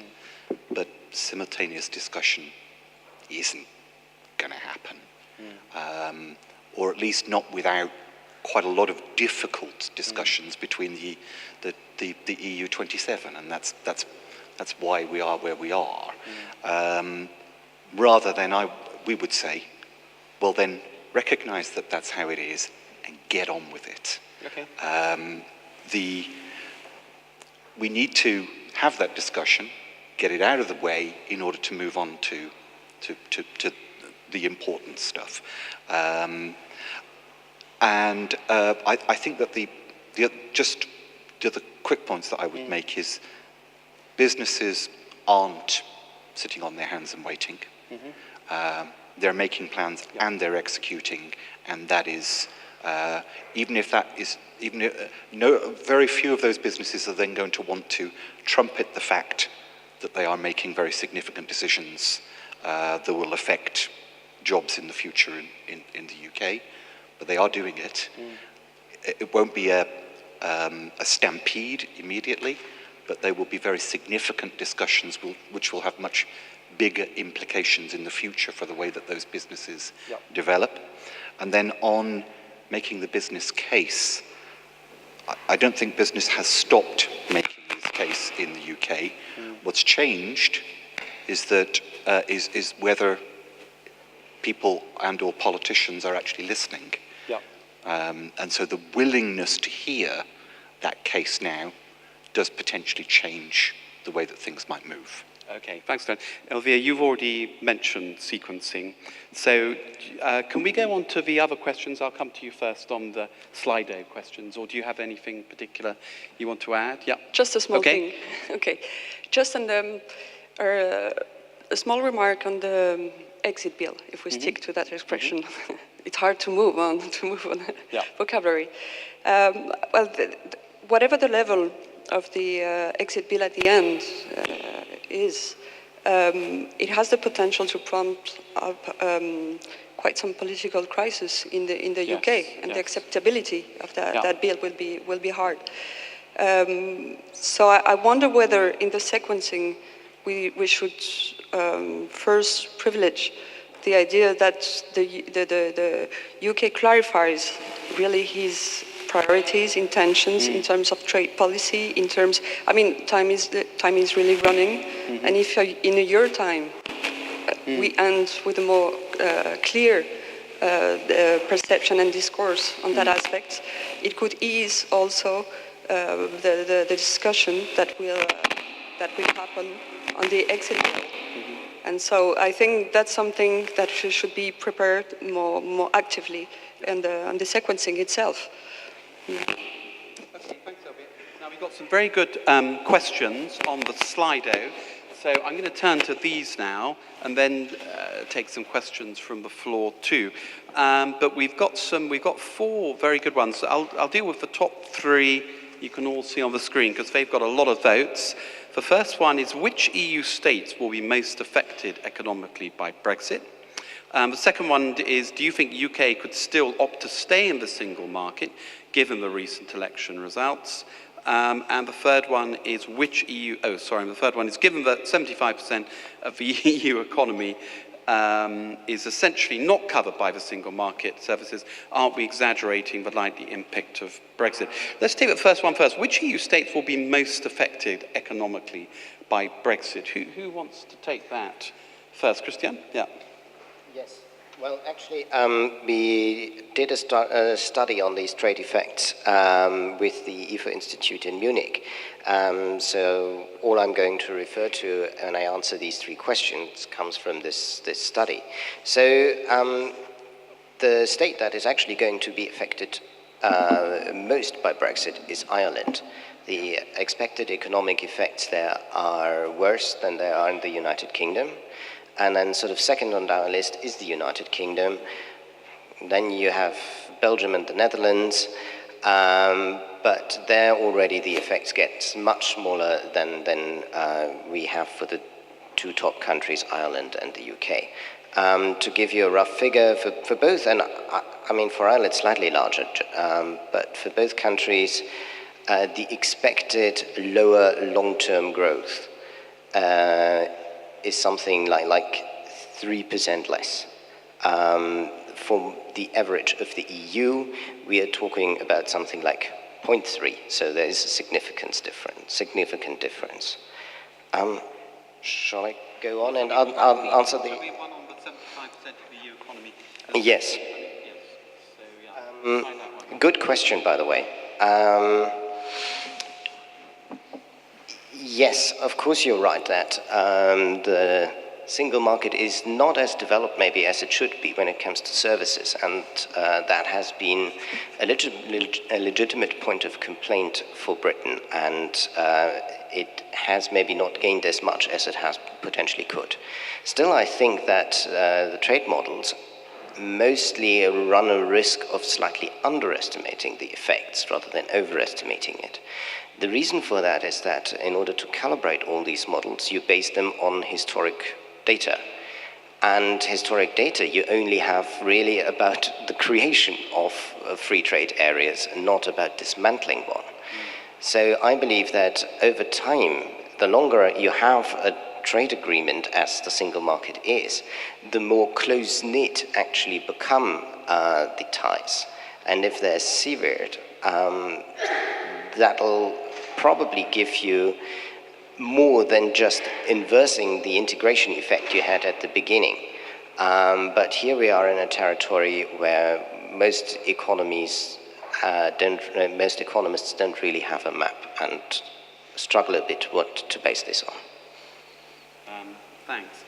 But simultaneous discussion isn't going to happen, or at least not without quite a lot of difficult discussions between the EU 27, and that's why we are where we are. Rather than we would say, well then recognise that that's how it is and get on with it. Okay. We need to have that discussion, get it out of the way in order to move on to the important stuff. I think that the other quick points that I would make is businesses aren't sitting on their hands and waiting. They're making plans and they're executing, and that is very few of those businesses are then going to want to trumpet the fact that they are making very significant decisions that will affect jobs in the future in the UK, but they are doing it. It won't be a stampede immediately, but there will be very significant discussions which will have much bigger implications in the future for the way that those businesses develop. And then on making the business case, I don't think business has stopped making this case in the UK. What's changed is that is whether people and or politicians are actually listening. And so the willingness to hear that case now does potentially change the way that things might move. Okay, thanks, Dan. Elvire, you've already mentioned sequencing. So can we go on to the other questions? I'll come to you first on the Slido questions, or do you have anything particular you want to add? Yeah. Just a small thing. Okay. Just on a small remark on the exit bill, if we stick to that expression. It's hard to move on vocabulary. Well, whatever the level of the exit bill at the end is, it has the potential to prompt up quite some political crisis in the UK, and the acceptability of that bill will be hard. So I wonder whether in the sequencing we should first privilege the idea that the UK clarifies really his priorities, intentions in terms of trade policy, in terms, I mean, time is really running, and if in a year time we end with a more clear perception and discourse on that aspect, it could ease also the discussion that will happen on the exit bill. And so I think that's something that should be prepared more actively on the sequencing itself. Okay, thanks, Elvire. Now we've got some very good questions on the Slido, so I'm going to turn to these now and then take some questions from the floor too. But we've got four very good ones. So I'll deal with the top three. You can all see on the screen because they've got a lot of votes. The first one is, which EU states will be most affected economically by Brexit? The second one is, do you think UK could still opt to stay in the single market given the recent election results? And the third one is, the third one is, given that 75% of the EU economy is essentially not covered by the single market services, aren't we exaggerating the likely impact of Brexit? Let's take the first one first. Which EU states will be most affected economically by Brexit? Who wants to take that first? Christian? Yeah. Yes. Well, actually, we did a study on these trade effects with the IFO Institute in Munich. So all I'm going to refer to when I answer these three questions comes from this study. So the state that is actually going to be affected most by Brexit is Ireland. The expected economic effects there are worse than they are in the United Kingdom. And then sort of second on our list is the United Kingdom. Then you have Belgium and the Netherlands, but there already the effects get much smaller than we have for the two top countries, Ireland and the UK. To give you a rough figure for both, and I mean for Ireland it's slightly larger, but for both countries, the expected lower long-term growth is something like 3% less. For the average of the EU, we are talking about something like 0.3, so there is a significant difference. Shall I go on and answer the... One on the 75% of the EU economy. Yes. Good question, by the way. Yes, of course you're right that the single market is not as developed maybe as it should be when it comes to services, and that has been a legitimate point of complaint for Britain, and it has maybe not gained as much as it has potentially could. Still, I think that the trade models mostly run a risk of slightly underestimating the effects rather than overestimating it. The reason for that is that in order to calibrate all these models, you base them on historic data. And historic data you only have really about the creation of free trade areas and not about dismantling one. So I believe that over time, the longer you have a trade agreement as the single market is, the more close-knit actually become the ties. And if they're severed, that'll probably give you more than just inversing the integration effect you had at the beginning. But here we are in a territory where most economists don't really have a map and struggle a bit what to base this on. Thanks.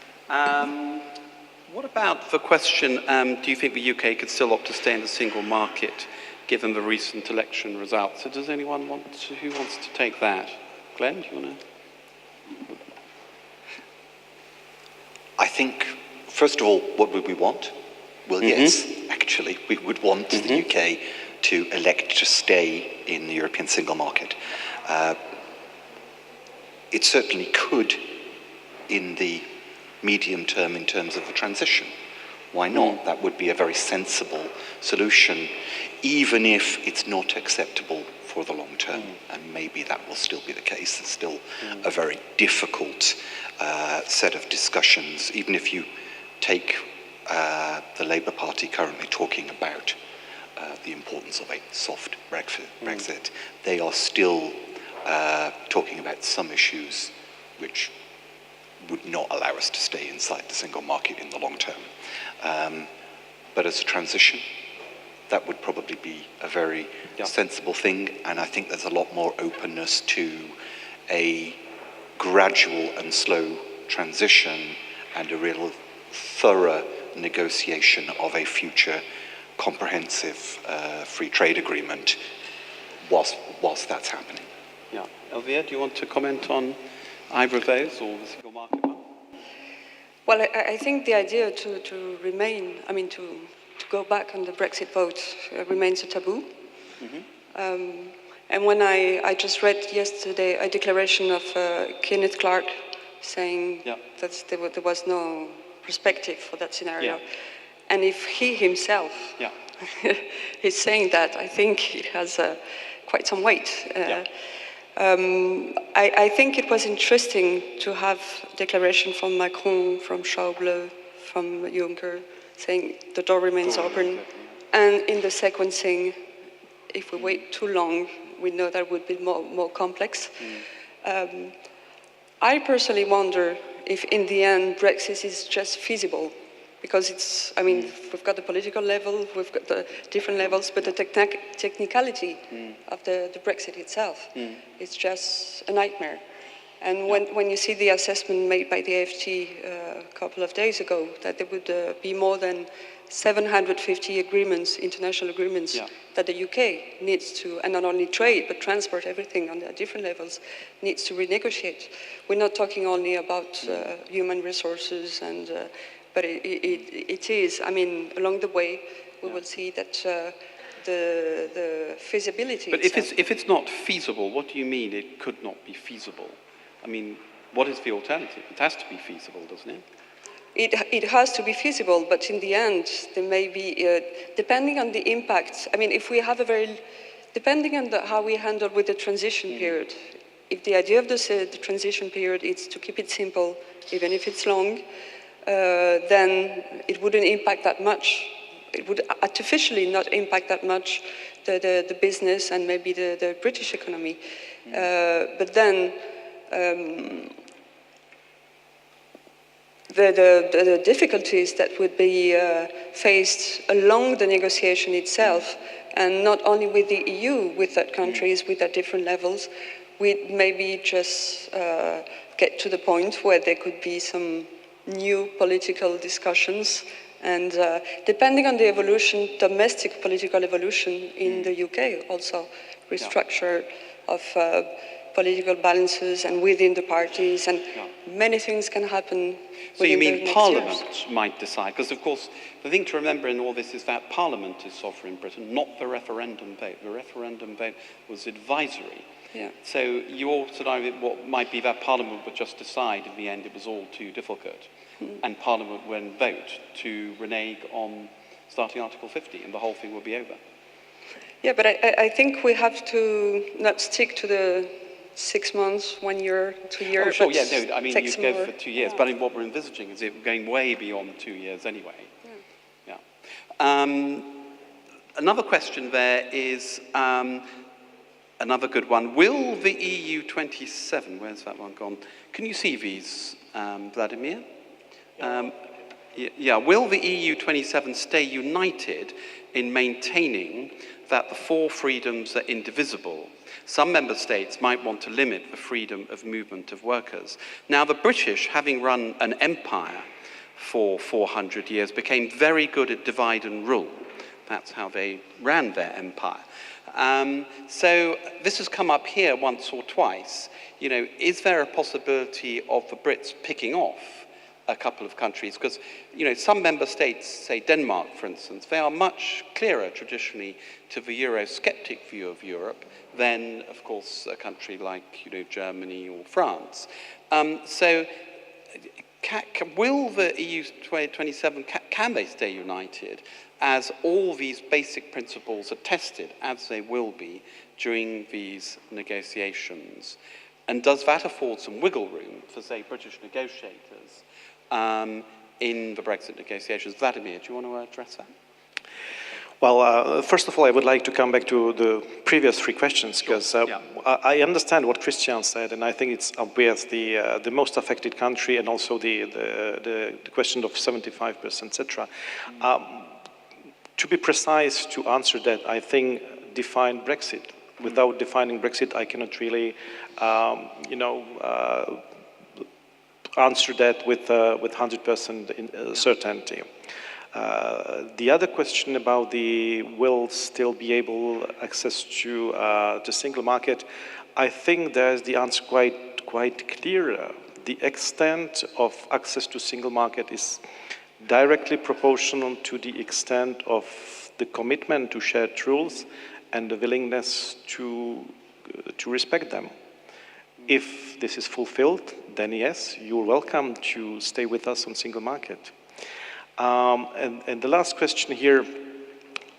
What about the question, do you think the UK could still opt to stay in the single market given the recent election results? So does anyone who wants to take that? Glenn, do you want to? I think, first of all, what would we want? Well, yes, actually, we would want the UK to elect to stay in the European single market. It certainly could in the medium term in terms of a transition. Why not? That would be a very sensible solution, even if it's not acceptable for the long term. And maybe that will still be the case. It's still a very difficult set of discussions, even if you take the Labour Party currently talking about the importance of a soft Brexit. They are still talking about some issues which would not allow us to stay inside the single market in the long term. But as a transition, that would probably be a very sensible thing, and I think there's a lot more openness to a gradual and slow transition and a real thorough negotiation of a future comprehensive free trade agreement whilst that's happening. Yeah. Elvire, do you want to comment on either of those or the single market one? Well, I think the idea to remain, to go back on the Brexit vote remains a taboo. And when I just read yesterday a declaration of Kenneth Clark saying that there was no perspective for that scenario. And if he himself is saying that, I think it has quite some weight. I think it was interesting to have a declaration from Macron, from Schäuble, from Juncker, saying the door remains open. And in the sequencing, if we wait too long, we know that would be more complex. I personally wonder if in the end Brexit is just feasible, because it's, we've got the political level, we've got the different levels, but the technicality of the Brexit itself is just a nightmare. And when you see the assessment made by the AFT a couple of days ago, that there would be more than 750 agreements, international agreements, that the UK needs to, and not only trade, but transport, everything on the different levels, needs to renegotiate. We're not talking only about human resources, and but it is, along the way, we will see that the feasibility But if it's not feasible, what do you mean it could not be feasible? What is the alternative? It has to be feasible, doesn't it? it has to be feasible, but in the end, there may be, depending on the impact, I mean, if we have a very, depending on how we handle with the transition period, if the idea of the transition period is to keep it simple, even if it's long, then it wouldn't impact that much. It would artificially not impact that much the business and maybe the British economy. But then the difficulties that would be faced along the negotiation itself, and not only with the EU, with third countries, with at different levels, we'd maybe just get to the point where there could be some new political discussions, and depending on the evolution, domestic political evolution in the UK also, restructure of political balances and within the parties, and many things can happen. So you mean Parliament might decide? Because of course, the thing to remember in all this is that Parliament is sovereign in Britain, not the referendum vote. The referendum vote was advisory. Yeah. So you also know what might be that Parliament would just decide in the end it was all too difficult, and Parliament would vote to renege on starting Article 50, and the whole thing would be over. Yeah, but I think we have to not stick to the 6 months, 1 year, 2 years. Oh, sure, yeah, no, I mean, you go for 2 years, but what we're envisaging is it going way beyond 2 years anyway. Yeah. Another question there is, another good one. Will the EU 27, where's that one gone? Can you see these, Vladimír? Will the EU 27 stay united in maintaining that the 4 freedoms are indivisible? Some member states might want to limit the freedom of movement of workers. Now, the British, having run an empire for 400 years, became very good at divide and rule. That's how they ran their empire. So this has come up here once or twice. You know, is there a possibility of the Brits picking off a couple of countries? Because, you know, some member states, say Denmark, for instance, they are much clearer traditionally to the Eurosceptic view of Europe than, of course, a country like, you know, Germany or France. So will the EU 27, can they stay united as all these basic principles are tested, as they will be during these negotiations? And does that afford some wiggle room for, say, British negotiators in the Brexit negotiations? Vladimír, do you want to address that? Well, first of all, I would like to come back to the previous 3 questions, because I understand what Christian said, and I think it's obvious the most affected country, and also the question of 75%, etc. To be precise, to answer that, I think define Brexit. Without defining Brexit, I cannot really, answer that with 100% certainty. The other question about the will still be able access to the single market, I think there's the answer quite clear. The extent of access to single market is directly proportional to the extent of the commitment to shared rules and the willingness to respect them. If this is fulfilled, then yes, you're welcome to stay with us on single market. And the last question here,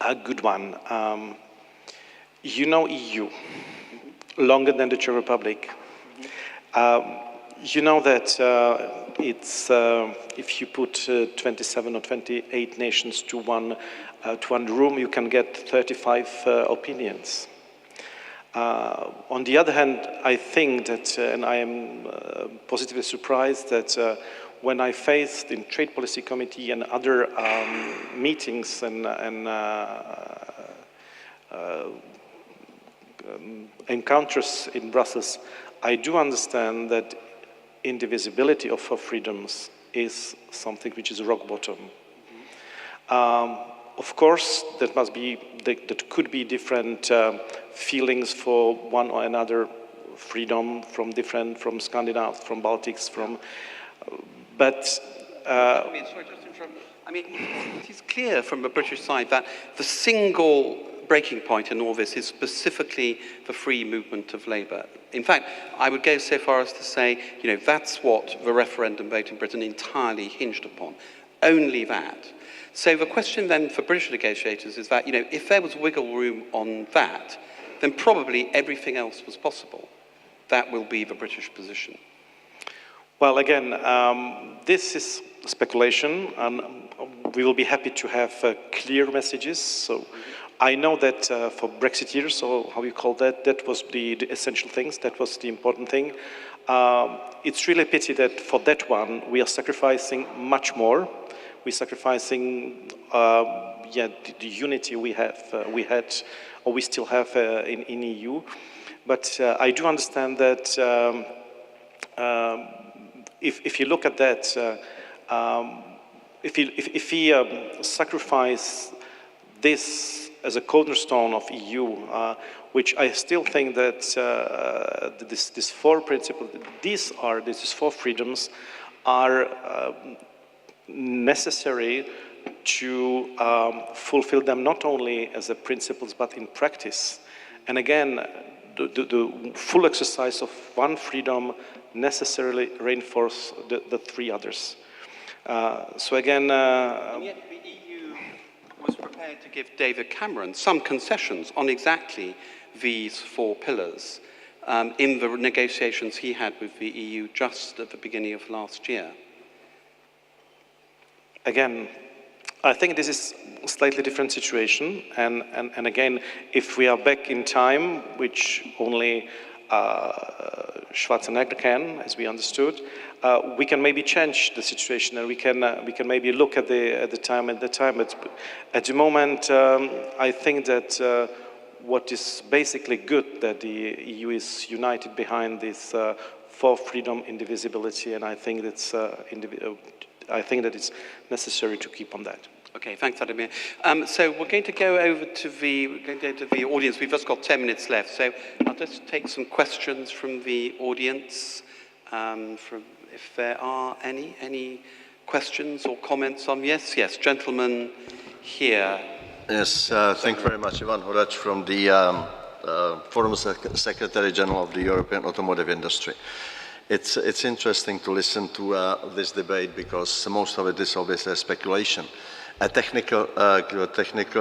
a good one. You know EU longer than the Czech Republic. You know that it's if you put 27 or 28 nations to one room, you can get 35 opinions. On the other hand, I think that, and I am positively surprised that when I faced in Trade Policy Committee and other meetings and encounters in Brussels, I do understand that indivisibility of our freedoms is something which is rock bottom. Of course, that could be different feelings for one or another freedom from Scandinavia, from Baltics, but. Sorry, just to interrupt. I mean, it is clear from the British side that the single breaking point in all this is specifically the free movement of labour. In fact, I would go so far as to say, that's what the referendum vote in Britain entirely hinged upon. Only that. So the question then for British negotiators is that, if there was wiggle room on that, then probably everything else was possible. That will be the British position. Well, again, this is speculation, and we will be happy to have clear messages. So I know that for Brexiteers, or how you call that, that was the essential things, that was the important thing. It's really a pity that for that one, we are sacrificing much more. We're sacrificing the unity we had, or we still have in EU. But I do understand that if you look at that, if we sacrifice this as a cornerstone of EU, which I still think that these four principles, these four freedoms are necessary to fulfill them not only as a principles but in practice. And again, the full exercise of one freedom necessarily reinforce the three others. So again... and yet the EU was prepared to give David Cameron some concessions on exactly these four pillars in the negotiations he had with the EU just at the beginning of last year. Again, I think this is a slightly different situation, and again, if we are back in time, which only Schwarzenegger can, as we understood, we can maybe change the situation, and we can maybe look at the time. At the moment, I think that what is basically good that the EU is united behind this for freedom, indivisibility, and I think that's I think that it's necessary to keep on that. Okay, thanks, Vladimír. So we're going to go over to the audience. We've just got 10 minutes left, so I'll just take some questions from the audience. If there are any questions or comments on, yes, gentlemen here. Yes, thank you very much. Ivan Horac from the former Secretary General of the European Automotive Industry. It's interesting to listen to this debate because most of it is obviously speculation. A technical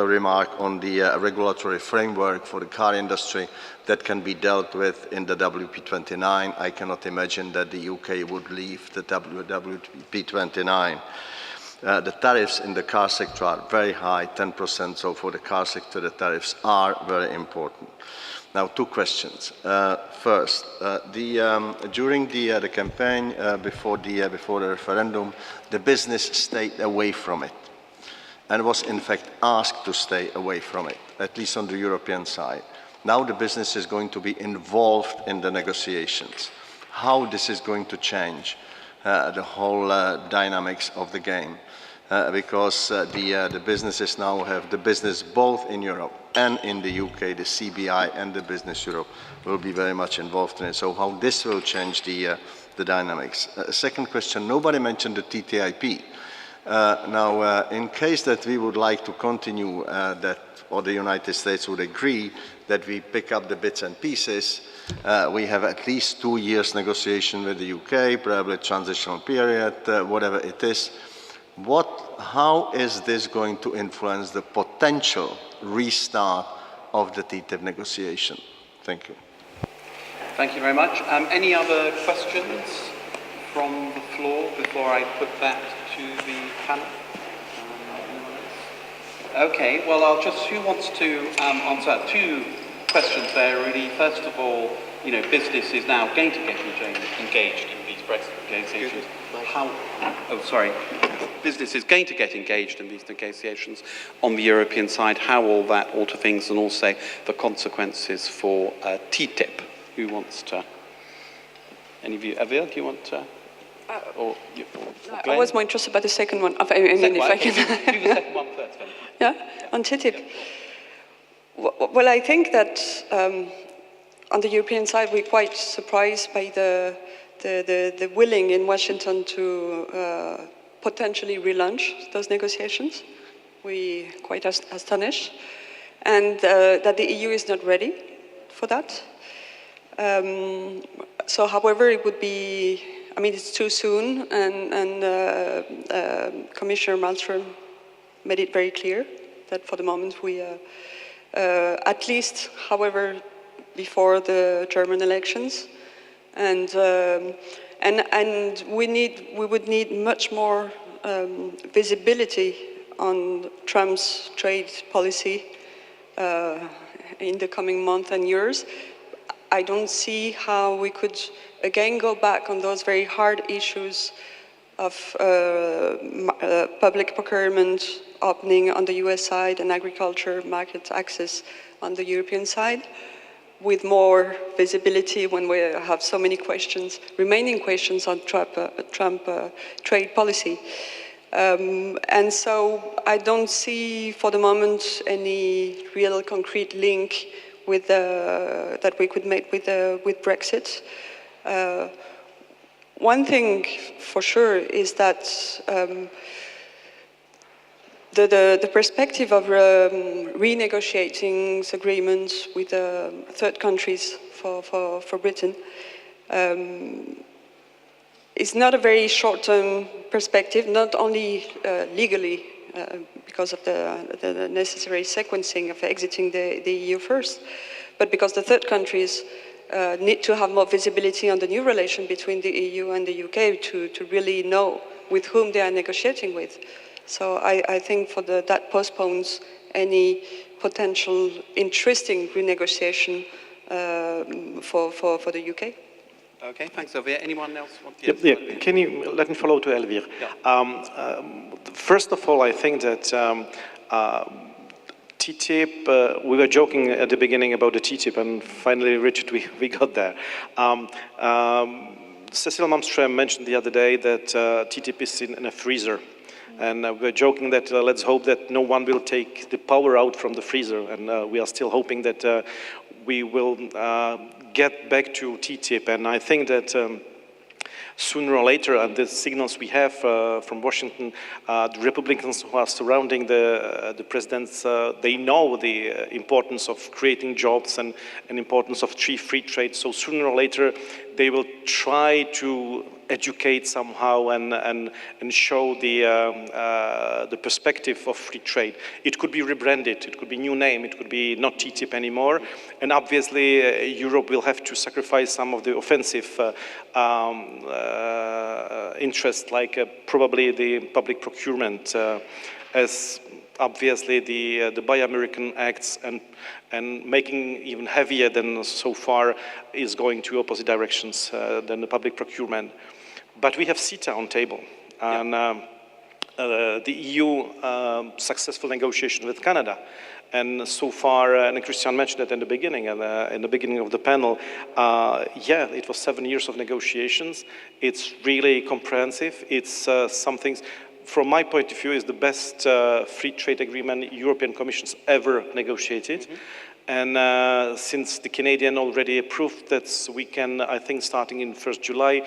remark on the regulatory framework for the car industry that can be dealt with in the WP29. I cannot imagine that the UK would leave the WP29. The tariffs in the car sector are very high, 10%, so for the car sector the tariffs are very important. Now, two questions. First, during the campaign before the referendum, the business stayed away from it and was in fact asked to stay away from it, at least on the European side. Now the business is going to be involved in the negotiations. How this is going to change the whole dynamics of the game. Because the businesses now have the business both in Europe and in the UK, the CBI and the Business Europe will be very much involved in it. So how this will change the dynamics. Second question, nobody mentioned the TTIP. Now, in case that we would like to continue that, or the United States would agree that we pick up the bits and pieces, we have at least 2 years negotiation with the UK, probably a transitional period, whatever it is. How is this going to influence the potential restart of the TTIP negotiation? Thank you. Thank you very much. Any other questions from the floor before I put that to the panel? Okay, well, who wants to answer? Two questions there, really. First of all, business is now going to get engaged in these Brexit negotiations. Business is going to get engaged in these negotiations on the European side. How will that alter things, and also the consequences for TTIP? Who wants to? Any of you? Elvire, do you want to? I was more interested by the second one. Do the second one first. Then. Yeah, on TTIP. Well, I think that on the European side, we're quite surprised by the willing in Washington to potentially relaunch those negotiations. We're quite astonished. and that the EU is not ready for that. So, however, it would be, I mean, it's too soon, and Commissioner Malmström made it very clear that for the moment we, at least, however, before the German elections, and we would need much more visibility on Trump's trade policy in the coming months and years. I don't see how we could again go back on those very hard issues of public procurement opening on the US side and agriculture market access on the European side with more visibility when we have so many questions, remaining questions on Trump trade policy. And so I don't see for the moment any real concrete link with that we could make with Brexit. One thing for sure is that the perspective of renegotiating agreements with third countries for Britain is not a very short-term perspective, not only legally because of the necessary sequencing of exiting the EU first, but because the third countries need to have more visibility on the new relation between the EU and the UK to really know with whom they are negotiating with. So I think that postpones any potential interesting renegotiation for the UK. Okay, thanks, Elvire. Anyone else want to? Yeah, can you let me follow to Elvire? Yeah. First of all, I think that TTIP, we were joking at the beginning about the TTIP, and finally, Richard, we got there. Cecilia Malmström mentioned the other day that TTIP is in a freezer. And we're joking that let's hope that no one will take the power out from the freezer. And we are still hoping that we will get back to TTIP. And I think that sooner or later, and the signals we have from Washington, the Republicans who are surrounding the presidents, they know the importance of creating jobs and importance of free trade. So sooner or later, they will try to educate somehow and show the perspective of free trade. It could be rebranded, it could be new name, it could be not TTIP anymore, and obviously Europe will have to sacrifice some of the offensive interests, like probably the public procurement, as obviously the Buy American Acts and making even heavier than so far is going to opposite directions than the public procurement. But we have CETA on table, and the EU successful negotiation with Canada. And so far, and Christian mentioned it in the beginning, and in the beginning of the panel, yeah, it was 7 years of negotiations. It's really comprehensive. It's something, from my point of view, is the best free trade agreement European Commission's ever negotiated. Mm-hmm. And since the Canadian already approved that, we can, I think, starting in 1st July,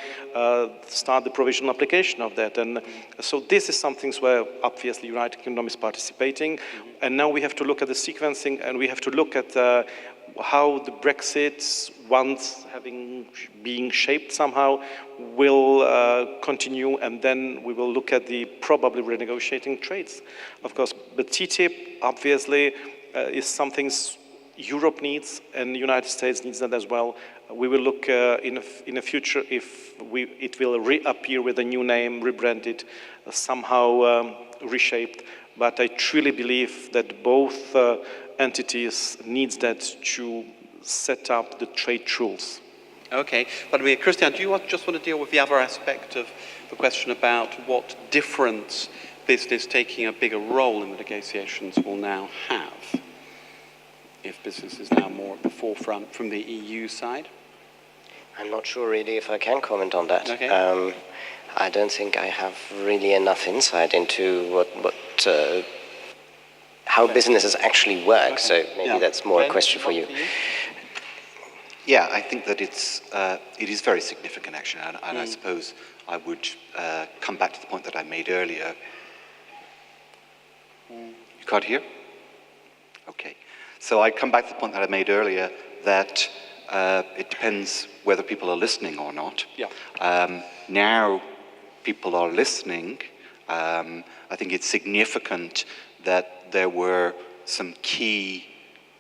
start the provisional application of that. And so this is something where obviously United Kingdom is participating. Mm-hmm. And now we have to look at the sequencing, and we have to look at how the Brexit, once being shaped somehow, will continue, and then we will look at the probably renegotiating trades, of course. But TTIP, obviously, is something Europe needs, and the United States needs that as well. We will look in the future if it will reappear with a new name, rebranded, somehow reshaped. But I truly believe that both entities needs that to set up the trade rules. Okay, but Christian, do you just want to deal with the other aspect of the question about what difference business taking a bigger role in the negotiations will now have, if business is now more at the forefront from the EU side? I'm not sure really if I can comment on that. Okay. I don't think I have really enough insight into how businesses actually work, okay. So maybe that's more a question for you. Yeah, I think that it is very significant, actually, and I suppose I would come back to the point that I made earlier. You can't hear? Okay. So I come back to the point that I made earlier, that it depends whether people are listening or not. Yeah. Now people are listening. I think it's significant that there were some key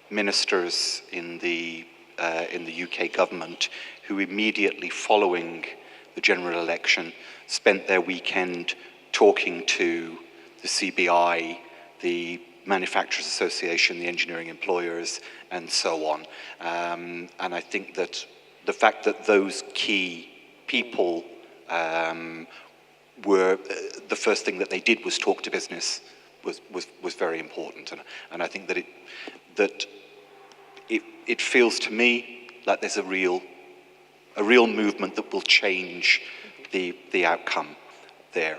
ministers in the UK government who immediately following the general election spent their weekend talking to the CBI, the Manufacturers Association, the engineering employers, and so on. And I think that the fact that those key people were the first thing that they did was talk to business was very important. And I think that it feels to me like there's a real movement that will change the outcome there.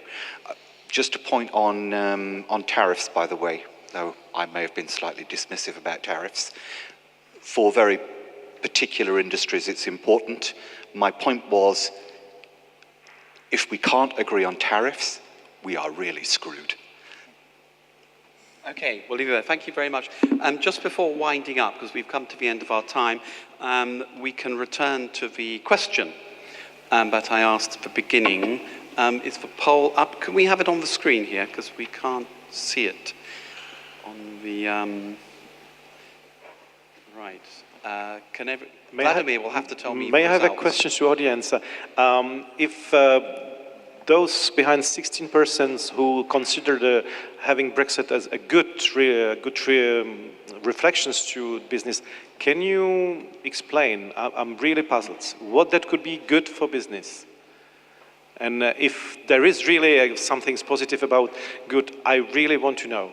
Just a point on tariffs, by the way, though I may have been slightly dismissive about tariffs. For very particular industries, it's important. My point was, if we can't agree on tariffs, we are really screwed. Okay, we'll leave it there. Thank you very much. Just before winding up, because we've come to the end of our time, we can return to the question that I asked at the beginning. Is the poll up? Can we have it on the screen here? Because we can't see it on the... right. Vladimír will have to tell me. May I have a results. question to audience? If those behind 16% who consider having Brexit as a good reflections to business, can you explain? I'm really puzzled. What that could be good for business? And if there is really something positive about good, I really want to know.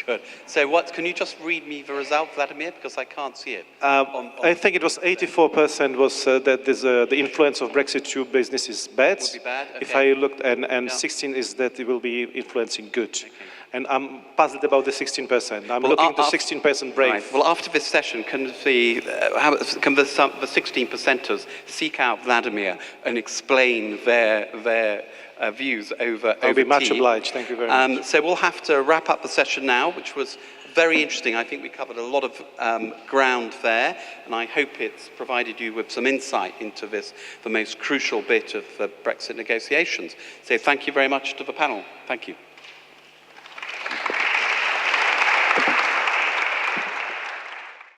Good. So can you just read me the result, Vladimír, because I can't see it? I think it was 84% was that the influence of Brexit to business is bad. Would be bad? Okay. If I looked, and 16 is that it will be influencing good. Okay. And I'm puzzled about the 16%. I'm looking at the 16% brave. Right. Well, after this session, can the 16%ers seek out Vladimír and explain their views over I'll be much tea. obliged. Thank you very much. So we'll have to wrap up the session now, which was very interesting. I think we covered a lot of ground there, and I hope it's provided you with some insight into the most crucial bit of the Brexit negotiations. So thank you very much to the panel. Thank you.